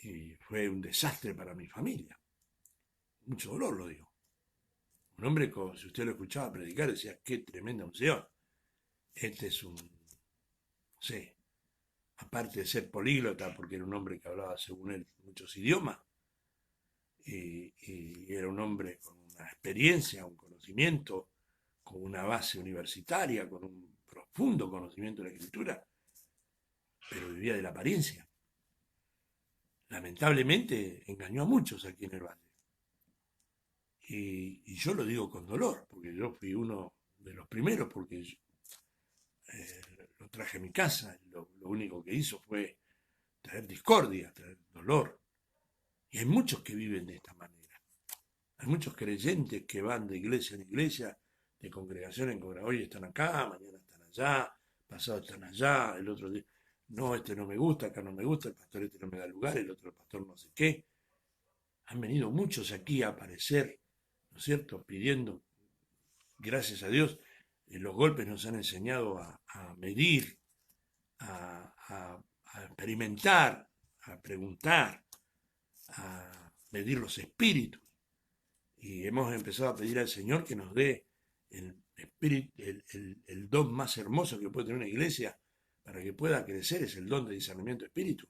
y fue un desastre para mi familia. Mucho dolor, lo digo. Un hombre, si usted lo escuchaba predicar, decía, qué tremenda unción. Este es un, no sé, aparte de ser políglota, porque era un hombre que hablaba, según él, muchos idiomas, y era un hombre con una experiencia, un conocimiento, con una base universitaria, con un profundo conocimiento de la escritura, pero vivía de la apariencia. Lamentablemente engañó a muchos aquí en el valle. Y yo lo digo con dolor, porque yo fui uno de los primeros, porque lo traje a mi casa, lo único que hizo fue traer discordia, traer dolor. Y hay muchos que viven de esta manera. Hay muchos creyentes que van de iglesia en iglesia, de congregación en congregación. Hoy están acá, mañana están allá, pasado están allá, el otro día, no, este no me gusta, acá no me gusta, el pastor este no me da lugar, el otro pastor no sé qué. Han venido muchos aquí a aparecer, ¿no es cierto?, pidiendo, gracias a Dios, los golpes nos han enseñado a medir, a experimentar, a preguntar, a medir los espíritus. Y hemos empezado a pedir al Señor que nos dé el don más hermoso que puede tener una iglesia para que pueda crecer, es el don de discernimiento de espíritu.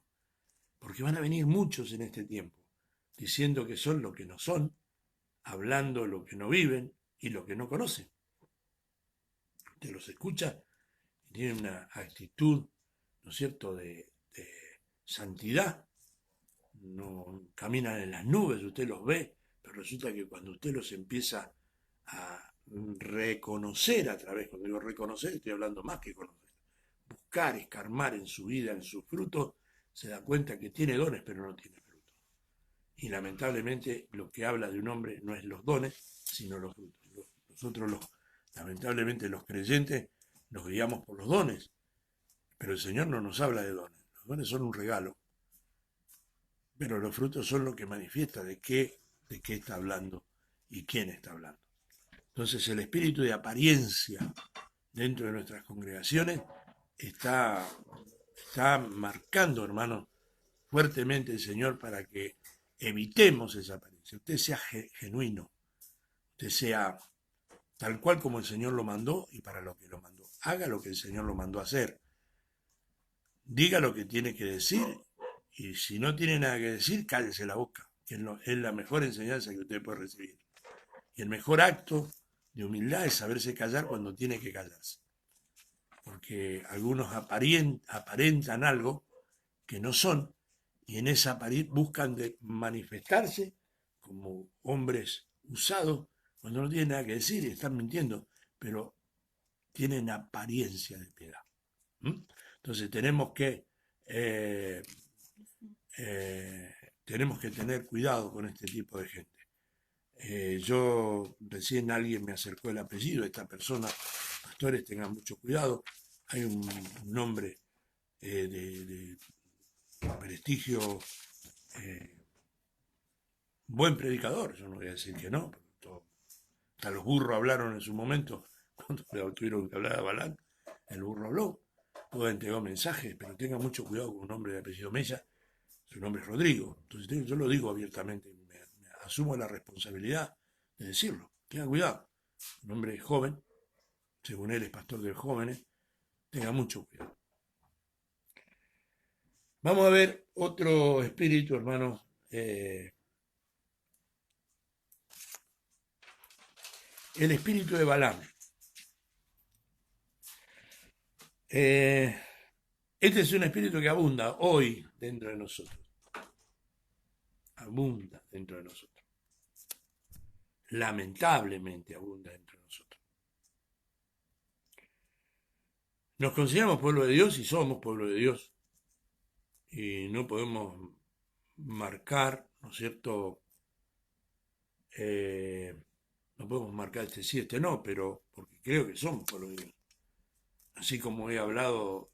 Porque van a venir muchos en este tiempo, diciendo que son lo que no son, hablando lo que no viven y lo que no conocen. Usted los escucha y tienen una actitud, ¿no es cierto?, de santidad. No caminan en las nubes, usted los ve, pero resulta que cuando usted los empieza a reconocer a través, cuando digo reconocer, estoy hablando más que conocer, buscar, escarmar en su vida, en sus frutos, se da cuenta que tiene dones, pero no tiene frutos. Y lamentablemente lo que habla de un hombre no es los dones, sino los frutos. Nosotros, lamentablemente los creyentes, nos guiamos por los dones, pero el Señor no nos habla de dones. Los dones son un regalo, pero los frutos son lo que manifiesta de qué está hablando y quién está hablando. Entonces el espíritu de apariencia dentro de nuestras congregaciones está marcando, hermanos, fuertemente el Señor para que evitemos esa apariencia. Usted sea genuino, usted sea tal cual como el Señor lo mandó y para lo que lo mandó. Haga lo que el Señor lo mandó a hacer. Diga lo que tiene que decir y si no tiene nada que decir, cállese la boca, que es la mejor enseñanza que usted puede recibir. Y el mejor acto de humildad es saberse callar cuando tiene que callarse. Porque algunos aparentan algo que no son y en esa buscan de manifestarse como hombres usados cuando no tienen nada que decir y están mintiendo, pero tienen apariencia de piedad. Entonces eh, tenemos que tener cuidado con este tipo de gente. Yo recién alguien me acercó el apellido de esta persona, pastores tengan mucho cuidado, hay un nombre de prestigio, buen predicador, yo no voy a decir que no, hasta los burros hablaron en su momento, cuando le tuvieron que hablar a Balán, el burro habló, pudo entregó mensajes, pero tenga mucho cuidado con un hombre de apellido Mella, su nombre es Rodrigo, entonces yo lo digo abiertamente, me asumo la responsabilidad de decirlo, tenga cuidado, un hombre joven, según él es pastor de jóvenes, tenga mucho cuidado. Vamos a ver otro espíritu, hermano. El espíritu de Balaam. Este es un espíritu que abunda hoy dentro de nosotros. Abunda dentro de nosotros. Lamentablemente abunda dentro de nosotros. Nos consideramos pueblo de Dios y somos pueblo de Dios. Y no podemos marcar, ¿no es cierto? No podemos marcar este sí, este no, pero porque creo que somos pueblo de Dios. Así como he hablado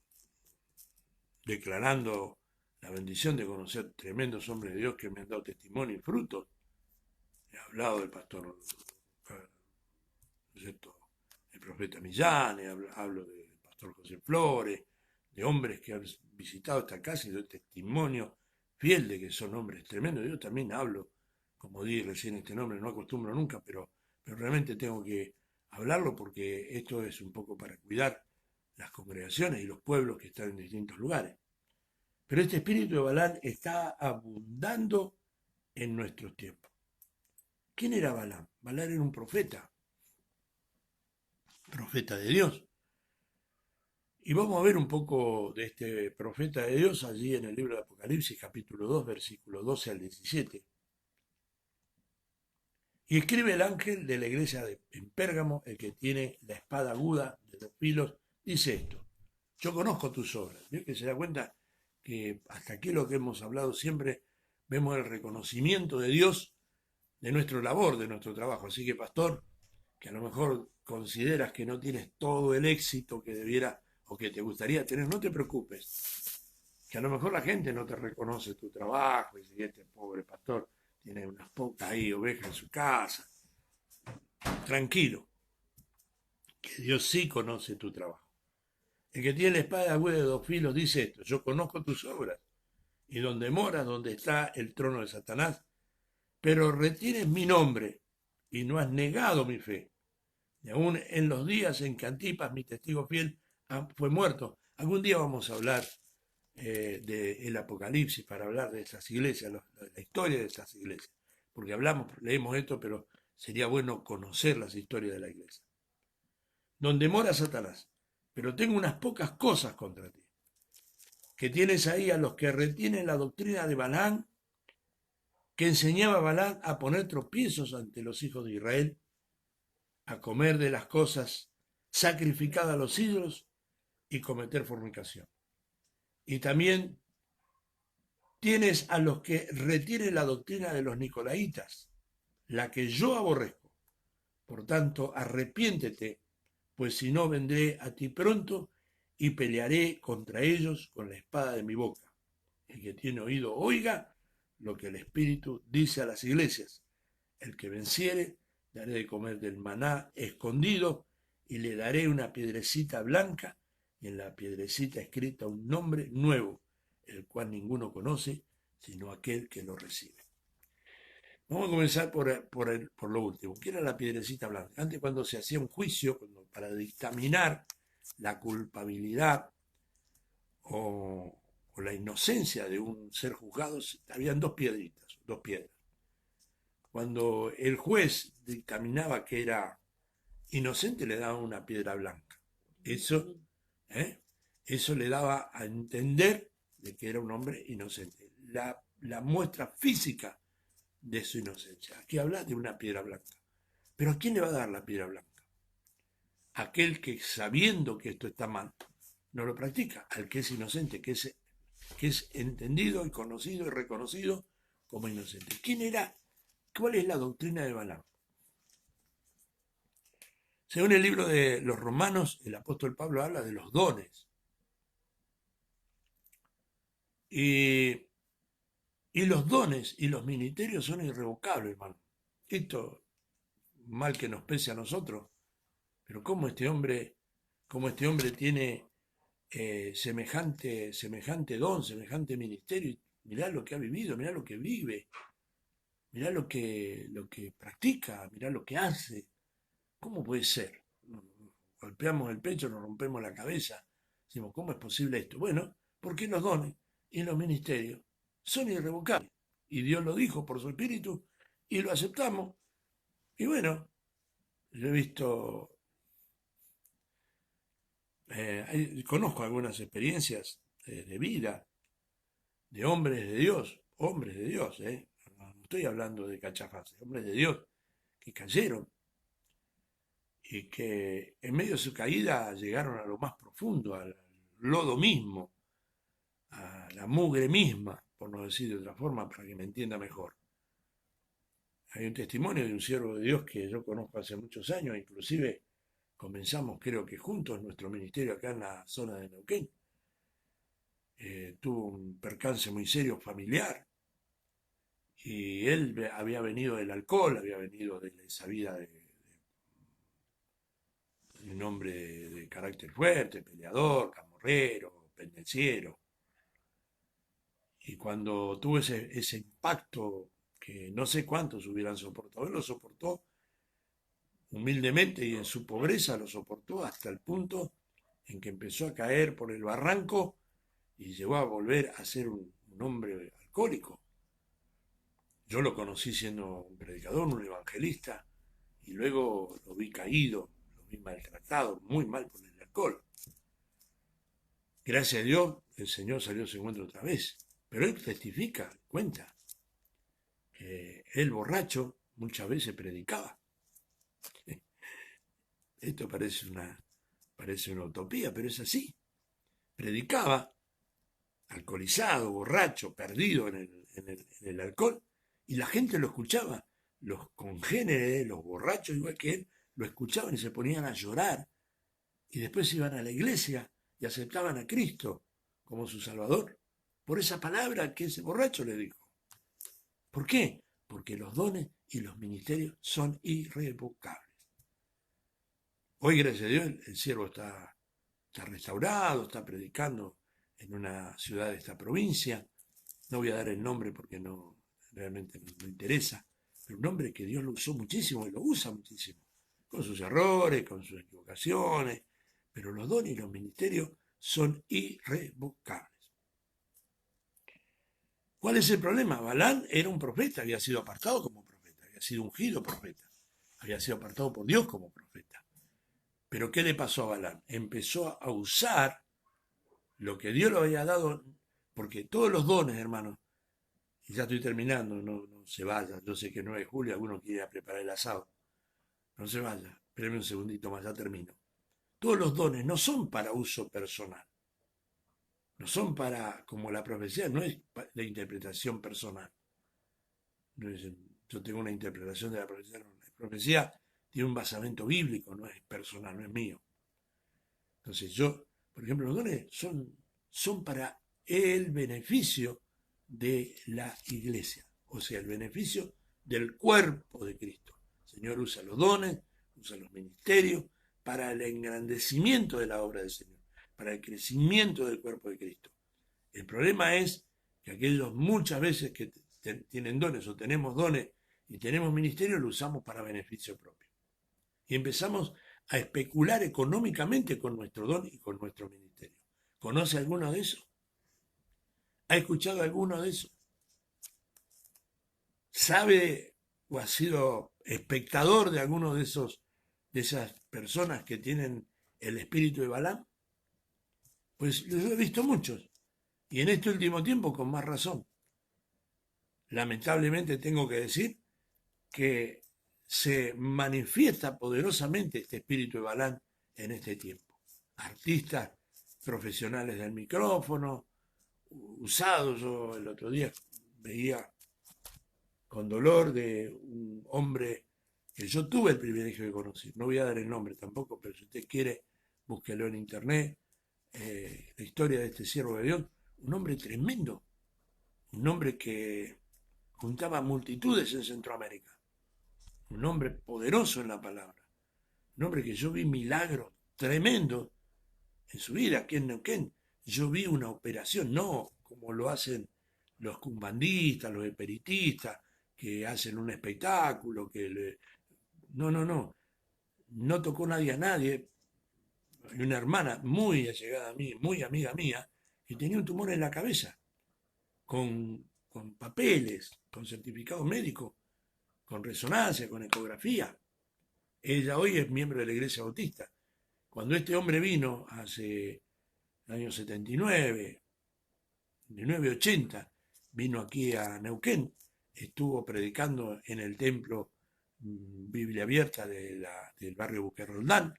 declarando la bendición de conocer tremendos hombres de Dios que me han dado testimonio y frutos. He hablado del pastor, ¿no es cierto?, el profeta Millán, hablo del pastor José Flores, de hombres que han visitado esta casa y doy testimonio fiel de que son hombres tremendos. Yo también hablo, como di recién este nombre, no acostumbro nunca, pero realmente tengo que hablarlo porque esto es un poco para cuidar las congregaciones y los pueblos que están en distintos lugares. Pero este espíritu de Balaam está abundando en nuestros tiempos. ¿Quién era Balaam? Balaam era un profeta de Dios. Y vamos a ver un poco de este profeta de Dios allí en el libro de Apocalipsis, capítulo 2, versículo 12 al 17. Y escribe el ángel de la iglesia en Pérgamo, el que tiene la espada aguda de 2 filos, dice esto: yo conozco tus obras. ¿Ves que se da cuenta que hasta aquí lo que hemos hablado siempre vemos el reconocimiento de Dios de nuestra labor, de nuestro trabajo? Así que, pastor, que a lo mejor consideras que no tienes todo el éxito que debiera o que te gustaría tener, no te preocupes, que a lo mejor la gente no te reconoce tu trabajo y si este pobre pastor tiene unas pocas ahí ovejas en su casa. Tranquilo, que Dios sí conoce tu trabajo. El que tiene la espada aguda de 2 filos dice esto: yo conozco tus obras y donde moras, donde está el trono de Satanás, pero retienes mi nombre y no has negado mi fe. Y aún en los días en que Antipas, mi testigo fiel, fue muerto. Algún día vamos a hablar del Apocalipsis para hablar de estas iglesias, la historia de estas iglesias. Porque leemos esto, pero sería bueno conocer las historias de la iglesia. Donde mora Satanás, pero tengo unas pocas cosas contra ti. Que tienes ahí a los que retienen la doctrina de Balaam, que enseñaba a Balaam a poner tropiezos ante los hijos de Israel, a comer de las cosas sacrificadas a los ídolos y cometer fornicación. Y también tienes a los que retienen la doctrina de los nicolaitas, la que yo aborrezco. Por tanto, arrepiéntete, pues si no vendré a ti pronto y pelearé contra ellos con la espada de mi boca. El que tiene oído, oiga lo que el Espíritu dice a las iglesias. El que venciere, daré de comer del maná escondido y le daré una piedrecita blanca y en la piedrecita escrita un nombre nuevo, el cual ninguno conoce sino aquel que lo recibe. Vamos a comenzar por lo último. ¿Qué era la piedrecita blanca? Antes, cuando se hacía un juicio, para dictaminar la culpabilidad o la inocencia de un ser juzgado, habían dos piedritas, dos piedras. Cuando el juez dictaminaba que era inocente, le daba una piedra blanca. Eso, ¿eh? Eso le daba a entender de que era un hombre inocente. La muestra física de su inocencia. Aquí habla de una piedra blanca. Pero ¿a quién le va a dar la piedra blanca? Aquel que, sabiendo que esto está mal, no lo practica. Al que es inocente, que es entendido y conocido y reconocido como inocente. ¿Quién era? ¿Cuál es la doctrina de Balaam? Según el libro de los Romanos, el apóstol Pablo habla de los dones. Y los dones y los ministerios son irrevocables, hermano. Esto, mal que nos pese a nosotros, pero cómo este hombre tiene semejante don, semejante ministerio. Mirá lo que ha vivido, mirá lo que vive, mirá lo que practica, mirá lo que hace. ¿Cómo puede ser? Golpeamos el pecho, nos rompemos la cabeza. Decimos, ¿cómo es posible esto? Bueno, porque los dones y los ministerios son irrevocables. Y Dios lo dijo por su espíritu y lo aceptamos. Y bueno, yo he visto, conozco algunas experiencias de vida de hombres de Dios, no estoy hablando de cachafaces, hombres de Dios que cayeron y que en medio de su caída llegaron a lo más profundo, al lodo mismo, a la mugre misma, por no decir de otra forma, para que me entienda mejor. Hay un testimonio de un siervo de Dios que yo conozco hace muchos años, inclusive comenzamos creo que juntos nuestro ministerio acá en la zona de Neuquén. Tuvo un percance muy serio familiar y él había venido del alcohol, había venido de esa vida de un hombre de carácter fuerte, peleador, camorrero, pendenciero. Y cuando tuvo ese impacto que no sé cuántos hubieran soportado, él lo soportó humildemente y en su pobreza lo soportó hasta el punto en que empezó a caer por el barranco y llegó a volver a ser un hombre alcohólico. Yo lo conocí siendo un predicador, un evangelista, y luego lo vi caído, lo vi maltratado, muy mal por el alcohol. Gracias a Dios, el Señor salió a su encuentro otra vez. Pero él testifica, cuenta, que él borracho muchas veces predicaba. Esto parece una utopía, pero es así. Predicaba, alcoholizado, borracho, perdido en el alcohol, y la gente lo escuchaba. Los congéneres, los borrachos igual que él, lo escuchaban y se ponían a llorar. Y después iban a la iglesia y aceptaban a Cristo como su Salvador por esa palabra que ese borracho le dijo. ¿Por qué? Porque los dones y los ministerios son irrevocables. Hoy, gracias a Dios, el siervo está restaurado, está predicando en una ciudad de esta provincia. No voy a dar el nombre porque realmente no interesa, pero un hombre que Dios lo usó muchísimo y lo usa muchísimo, con sus errores, con sus equivocaciones, pero los dones y los ministerios son irrevocables. ¿Cuál es el problema? Balaam era un profeta, había sido apartado como profeta, había sido ungido profeta, había sido apartado por Dios como profeta. Pero ¿qué le pasó a Balaam? Empezó a usar lo que Dios le había dado, porque todos los dones, hermanos, y ya estoy terminando, no se vaya, yo sé que el 9 de julio alguno quiere ir a preparar el asado, no se vaya, espéreme un segundito más, ya termino. Todos los dones no son para uso personal, no son para, como la profecía, no es de interpretación personal. No es, yo tengo una interpretación de la profecía, no, la profecía tiene un basamento bíblico, no es personal, no es mío. Entonces por ejemplo, los dones son para el beneficio de la iglesia, o sea, el beneficio del cuerpo de Cristo. El Señor usa los dones, usa los ministerios para el engrandecimiento de la obra del Señor, para el crecimiento del cuerpo de Cristo. El problema es que aquellos muchas veces que tienen dones o tenemos dones y tenemos ministerio, lo usamos para beneficio propio. Y empezamos a especular económicamente con nuestro don y con nuestro ministerio. ¿Conoce alguno de esos? ¿Ha escuchado alguno de esos? ¿Sabe o ha sido espectador de alguno de esas personas que tienen el espíritu de Balaam? Pues yo he visto muchos. Y en este último tiempo con más razón. Lamentablemente tengo que decir que se manifiesta poderosamente este espíritu de Balaam en este tiempo. Artistas profesionales del micrófono, usados. Yo el otro día veía con dolor de un hombre que yo tuve el privilegio de conocer. No voy a dar el nombre tampoco, pero si usted quiere, búsquelo en internet. La historia de este siervo de Dios, un hombre tremendo, un hombre que juntaba multitudes en Centroamérica, un hombre poderoso en la palabra, un hombre que yo vi milagros tremendos en su vida aquí en Neuquén. Yo vi una operación, no como lo hacen los cumbandistas, los espiritistas, que hacen un espectáculo, no, no tocó nadie a nadie. Hay una hermana muy allegada a mí, muy amiga mía, que tenía un tumor en la cabeza, con papeles, con certificado médico, con resonancia, con ecografía. Ella hoy es miembro de la Iglesia Bautista. Cuando este hombre vino hace el año 79, 1980, vino aquí a Neuquén, estuvo predicando en el templo Biblia Abierta del barrio Buquerroldán,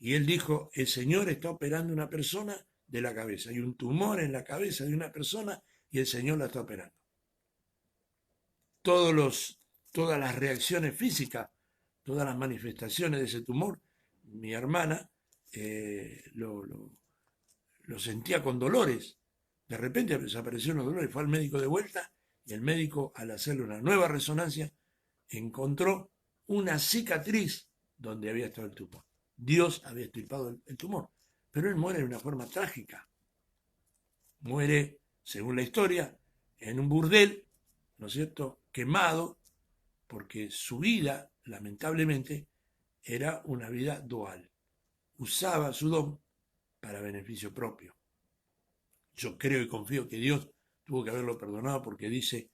y él dijo, el Señor está operando una persona de la cabeza, hay un tumor en la cabeza de una persona y el Señor la está operando. Todas las reacciones físicas, todas las manifestaciones de ese tumor, mi hermana lo sentía con dolores. De repente desaparecieron los dolores, fue al médico de vuelta y el médico, al hacerle una nueva resonancia, encontró una cicatriz donde había estado el tumor. Dios había extirpado el tumor, pero él muere de una forma trágica. Muere, según la historia, en un burdel, ¿no es cierto?, quemado, porque su vida, lamentablemente, era una vida dual. Usaba su don para beneficio propio. Yo creo y confío que Dios tuvo que haberlo perdonado porque dice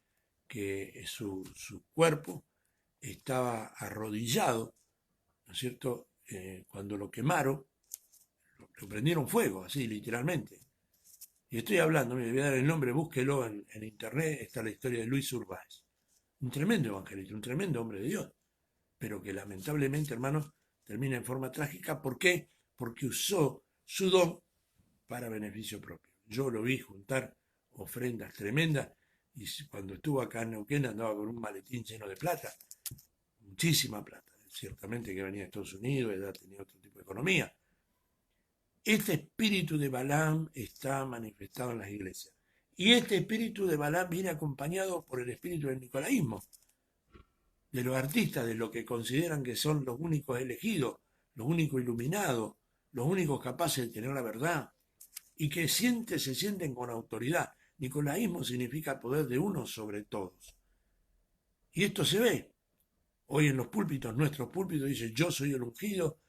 que su cuerpo estaba arrodillado, ¿no es cierto?, cuando lo quemaron, lo prendieron fuego, así literalmente. Y estoy hablando, me voy a dar el nombre, búsquelo en internet, está la historia de Luis Urbáez. Un tremendo evangelista, un tremendo hombre de Dios, pero que lamentablemente, hermanos, termina en forma trágica. ¿Por qué? Porque usó su don para beneficio propio. Yo lo vi juntar ofrendas tremendas y cuando estuvo acá en Neuquén andaba con un maletín lleno de plata, muchísima plata. Ciertamente que venía de Estados Unidos, ya tenía otro tipo de economía. Este espíritu de Balaam está manifestado en las iglesias. Y este espíritu de Balaam viene acompañado por el espíritu del nicolaísmo, de los artistas, de los que consideran que son los únicos elegidos, los únicos iluminados, los únicos capaces de tener la verdad, y que se sienten con autoridad. Nicolaísmo significa poder de uno sobre todos. Y esto se ve. Hoy en los púlpitos, nuestros púlpitos, dice, yo soy el ungido.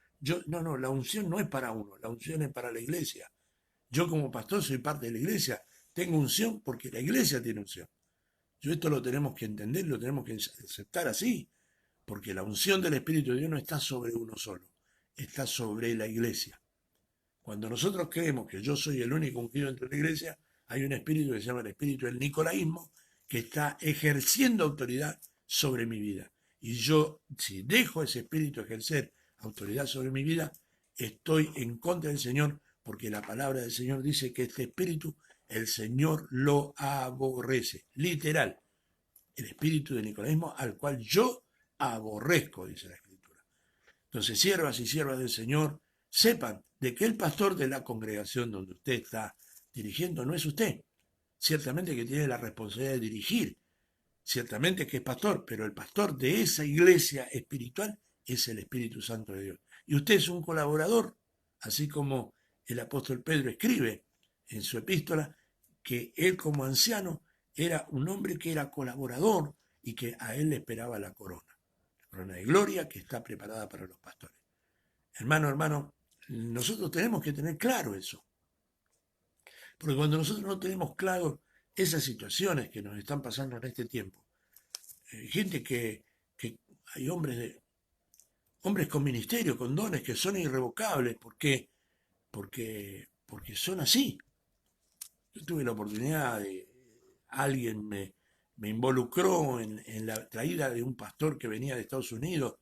No, la unción no es para uno, la unción es para la iglesia. Yo como pastor soy parte de la iglesia, tengo unción porque la iglesia tiene unción. Esto lo tenemos que entender, lo tenemos que aceptar así, porque la unción del Espíritu de Dios no está sobre uno solo, está sobre la iglesia. Cuando nosotros creemos que yo soy el único ungido entre la iglesia, hay un espíritu que se llama el espíritu del nicolaísmo, que está ejerciendo autoridad sobre mi vida. Y yo, si dejo ese espíritu ejercer autoridad sobre mi vida, estoy en contra del Señor, porque la palabra del Señor dice que este espíritu, el Señor lo aborrece. Literal, el espíritu del nicolaísmo al cual yo aborrezco, dice la Escritura. Entonces, siervas y siervas del Señor, sepan de que el pastor de la congregación donde usted está dirigiendo no es usted. Ciertamente que tiene la responsabilidad de dirigir, ciertamente que es pastor, pero el pastor de esa iglesia espiritual es el Espíritu Santo de Dios. Y usted es un colaborador, así como el apóstol Pedro escribe en su epístola que él como anciano era un hombre que era colaborador y que a él le esperaba la corona de gloria que está preparada para los pastores. Hermano, nosotros tenemos que tener claro eso, porque cuando nosotros no tenemos claro esas situaciones que nos están pasando en este tiempo, gente que hay hombres con ministerio, con dones que son irrevocables, porque son así. Yo tuve la oportunidad de, alguien me involucró en la traída de un pastor que venía de Estados Unidos,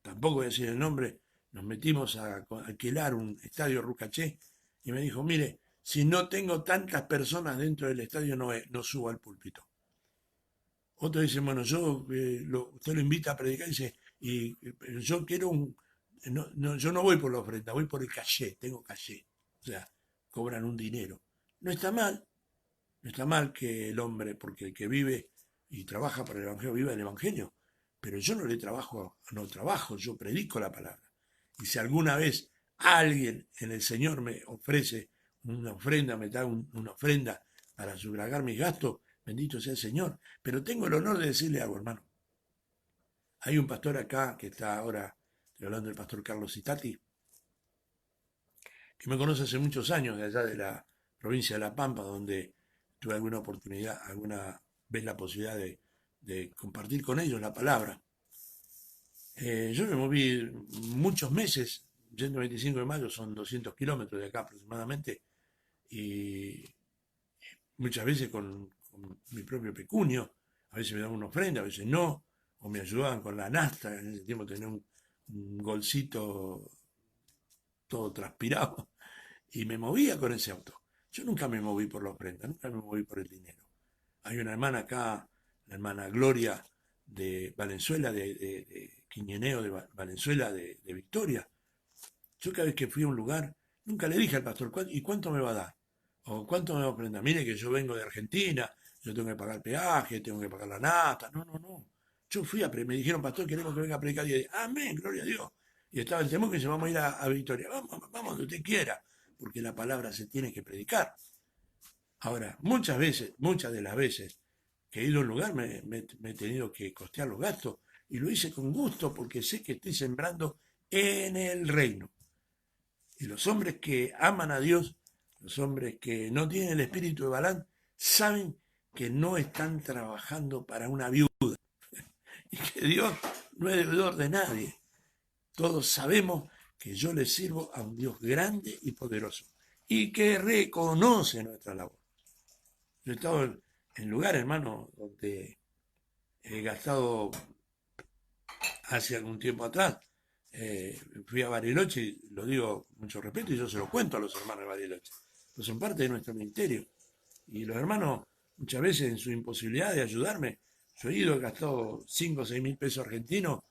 tampoco voy a decir el nombre, nos metimos a alquilar un estadio Rucaché y me dijo, mire, si no tengo tantas personas dentro del estadio no subo al púlpito. Otro dice, bueno, usted lo invita a predicar y dice, yo quiero yo no voy por la ofrenda, voy por el caché, tengo caché. O sea, cobran un dinero. No está mal, no está mal que el hombre, porque el que vive y trabaja para el Evangelio, viva el Evangelio. Pero yo no trabajo, yo predico la palabra. Y si alguna vez alguien en el Señor me ofrece una ofrenda, me da una ofrenda para sufragar mis gastos, bendito sea el Señor. Pero tengo el honor de decirle algo, hermano. Hay un pastor acá que está ahora, estoy hablando del pastor Carlos Citati, que me conoce hace muchos años, de allá de la provincia de La Pampa, donde tuve alguna oportunidad, alguna vez la posibilidad de compartir con ellos la palabra. Yo me moví muchos meses, 125 de mayo son 200 kilómetros de acá aproximadamente, y muchas veces con mi propio pecunio, a veces me daban una ofrenda, a veces no, o me ayudaban con la nafta, en ese tiempo tenía un golcito todo transpirado, y me movía con ese auto. Yo nunca me moví por la ofrenda, nunca me moví por el dinero. Hay una hermana acá, la hermana Gloria de Valenzuela, de Quiñeneo de Valenzuela, de Victoria. Yo cada vez que fui a un lugar, nunca le dije al pastor, ¿y cuánto me va a dar? ¿O cuánto me va a prender? Mire que yo vengo de Argentina, yo tengo que pagar peaje, tengo que pagar la nata. No, no, no. Yo fui me dijeron, pastor, queremos que venga a predicar. Y yo dije, amén, gloria a Dios. Y estaba el temor que se vamos a ir a Victoria. Vamos donde usted quiera, porque la palabra se tiene que predicar. Ahora, muchas de las veces que he ido a un lugar me he tenido que costear los gastos y lo hice con gusto porque sé que estoy sembrando en el reino. Y los hombres que aman a Dios, los hombres que no tienen el espíritu de Balaam, saben que no están trabajando para una viuda y que Dios no es deudor de nadie. Todos sabemos que yo le sirvo a un Dios grande y poderoso y que reconoce nuestra labor. Yo he estado en lugares, hermano, donde he gastado hace algún tiempo atrás. Fui a Bariloche, y lo digo con mucho respeto, y yo se lo cuento a los hermanos de Bariloche. Pues son parte de nuestro ministerio. Y los hermanos, muchas veces en su imposibilidad de ayudarme, yo he ido, he gastado 5 o 6 mil pesos argentinos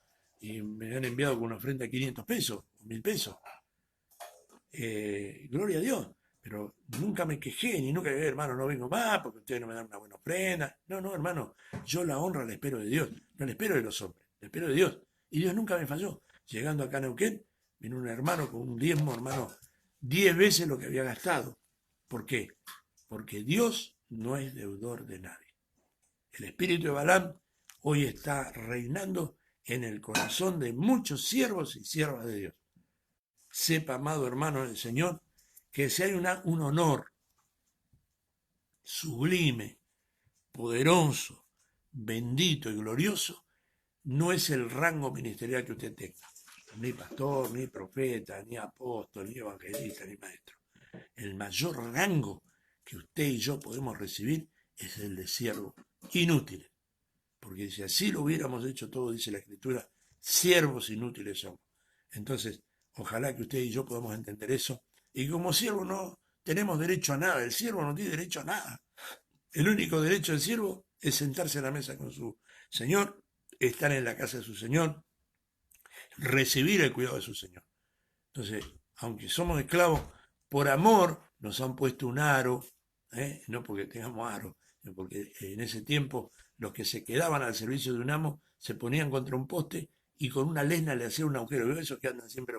y me han enviado con una ofrenda de 500 pesos, 1000 pesos. Gloria a Dios. Pero nunca me quejé, ni nunca dije, hermano, no vengo más porque ustedes no me dan una buena ofrenda. No, no, hermano, yo la honra la espero de Dios, no la espero de los hombres, la espero de Dios. Y Dios nunca me falló. Llegando acá a Neuquén, vino un hermano con un diezmo, hermano, 10 veces lo que había gastado. ¿Por qué? Porque Dios no es deudor de nadie. El espíritu de Balaam hoy está reinando en el corazón de muchos siervos y siervas de Dios. Sepa, amado hermano del Señor, que si hay un honor sublime, poderoso, bendito y glorioso, no es el rango ministerial que usted tenga. Ni pastor, ni profeta, ni apóstol, ni evangelista, ni maestro. El mayor rango que usted y yo podemos recibir es el de siervo inútil. Porque si así lo hubiéramos hecho todo, dice la Escritura, siervos inútiles somos. Entonces, ojalá que usted y yo podamos entender eso. Y como siervo no tenemos derecho a nada, el siervo no tiene derecho a nada. El único derecho del siervo es sentarse a la mesa con su Señor, estar en la casa de su Señor, recibir el cuidado de su Señor. Entonces, aunque somos esclavos, por amor nos han puesto un aro, no porque tengamos aro, sino porque en ese tiempo los que se quedaban al servicio de un amo se ponían contra un poste y con una lena le hacían un agujero. Veo esos que andan siempre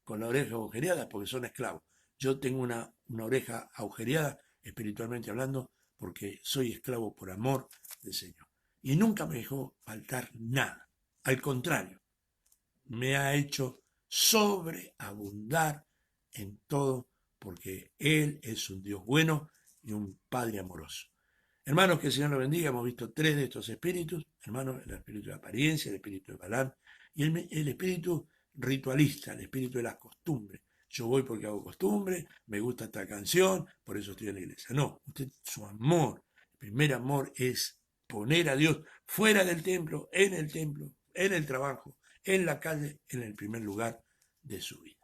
con la oreja agujereada porque son esclavos. Yo tengo una oreja agujereada, espiritualmente hablando, porque soy esclavo por amor del Señor. Y nunca me dejó faltar nada. Al contrario, me ha hecho sobreabundar en todo, porque Él es un Dios bueno y un Padre amoroso. Hermanos, que el Señor los bendiga. Hemos visto tres de estos espíritus. Hermanos, el espíritu de apariencia, el espíritu de Balaam y el espíritu ritualista, el espíritu de las costumbres. Yo voy porque hago costumbre, me gusta esta canción, por eso estoy en la iglesia. No, usted, su amor, el primer amor es poner a Dios fuera del templo, en el trabajo, en la calle, en el primer lugar de su vida.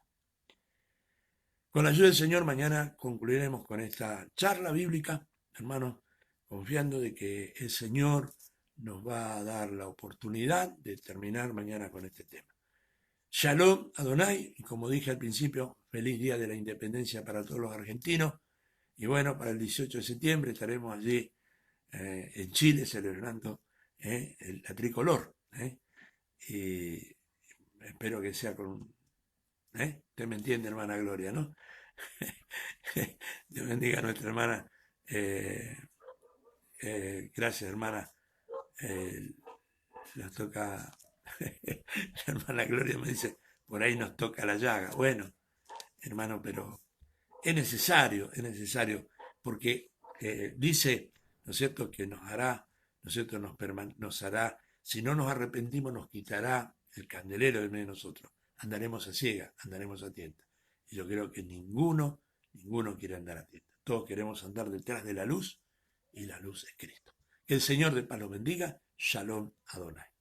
Con la ayuda del Señor, mañana concluiremos con esta charla bíblica, hermanos, confiando de que el Señor nos va a dar la oportunidad de terminar mañana con este tema. Shalom Adonai, y como dije al principio, feliz día de la independencia para todos los argentinos. Y bueno, para el 18 de septiembre estaremos allí en Chile celebrando la tricolor. Y espero que sea con... Usted me entiende, hermana Gloria, ¿no? Dios bendiga a nuestra hermana. Gracias, hermana. Nos toca, la hermana Gloria me dice, por ahí nos toca la llaga. Bueno, hermano, pero es necesario, porque dice, ¿no es cierto?, que nos hará, ¿no es cierto?, nos hará, si no nos arrepentimos, nos quitará el candelero de medio de nosotros. Andaremos a ciegas, andaremos a tientas. Y yo creo que ninguno quiere andar a tientas. Todos queremos andar detrás de la luz, y la luz es Cristo. Que el Señor de paz los bendiga. Shalom Adonai.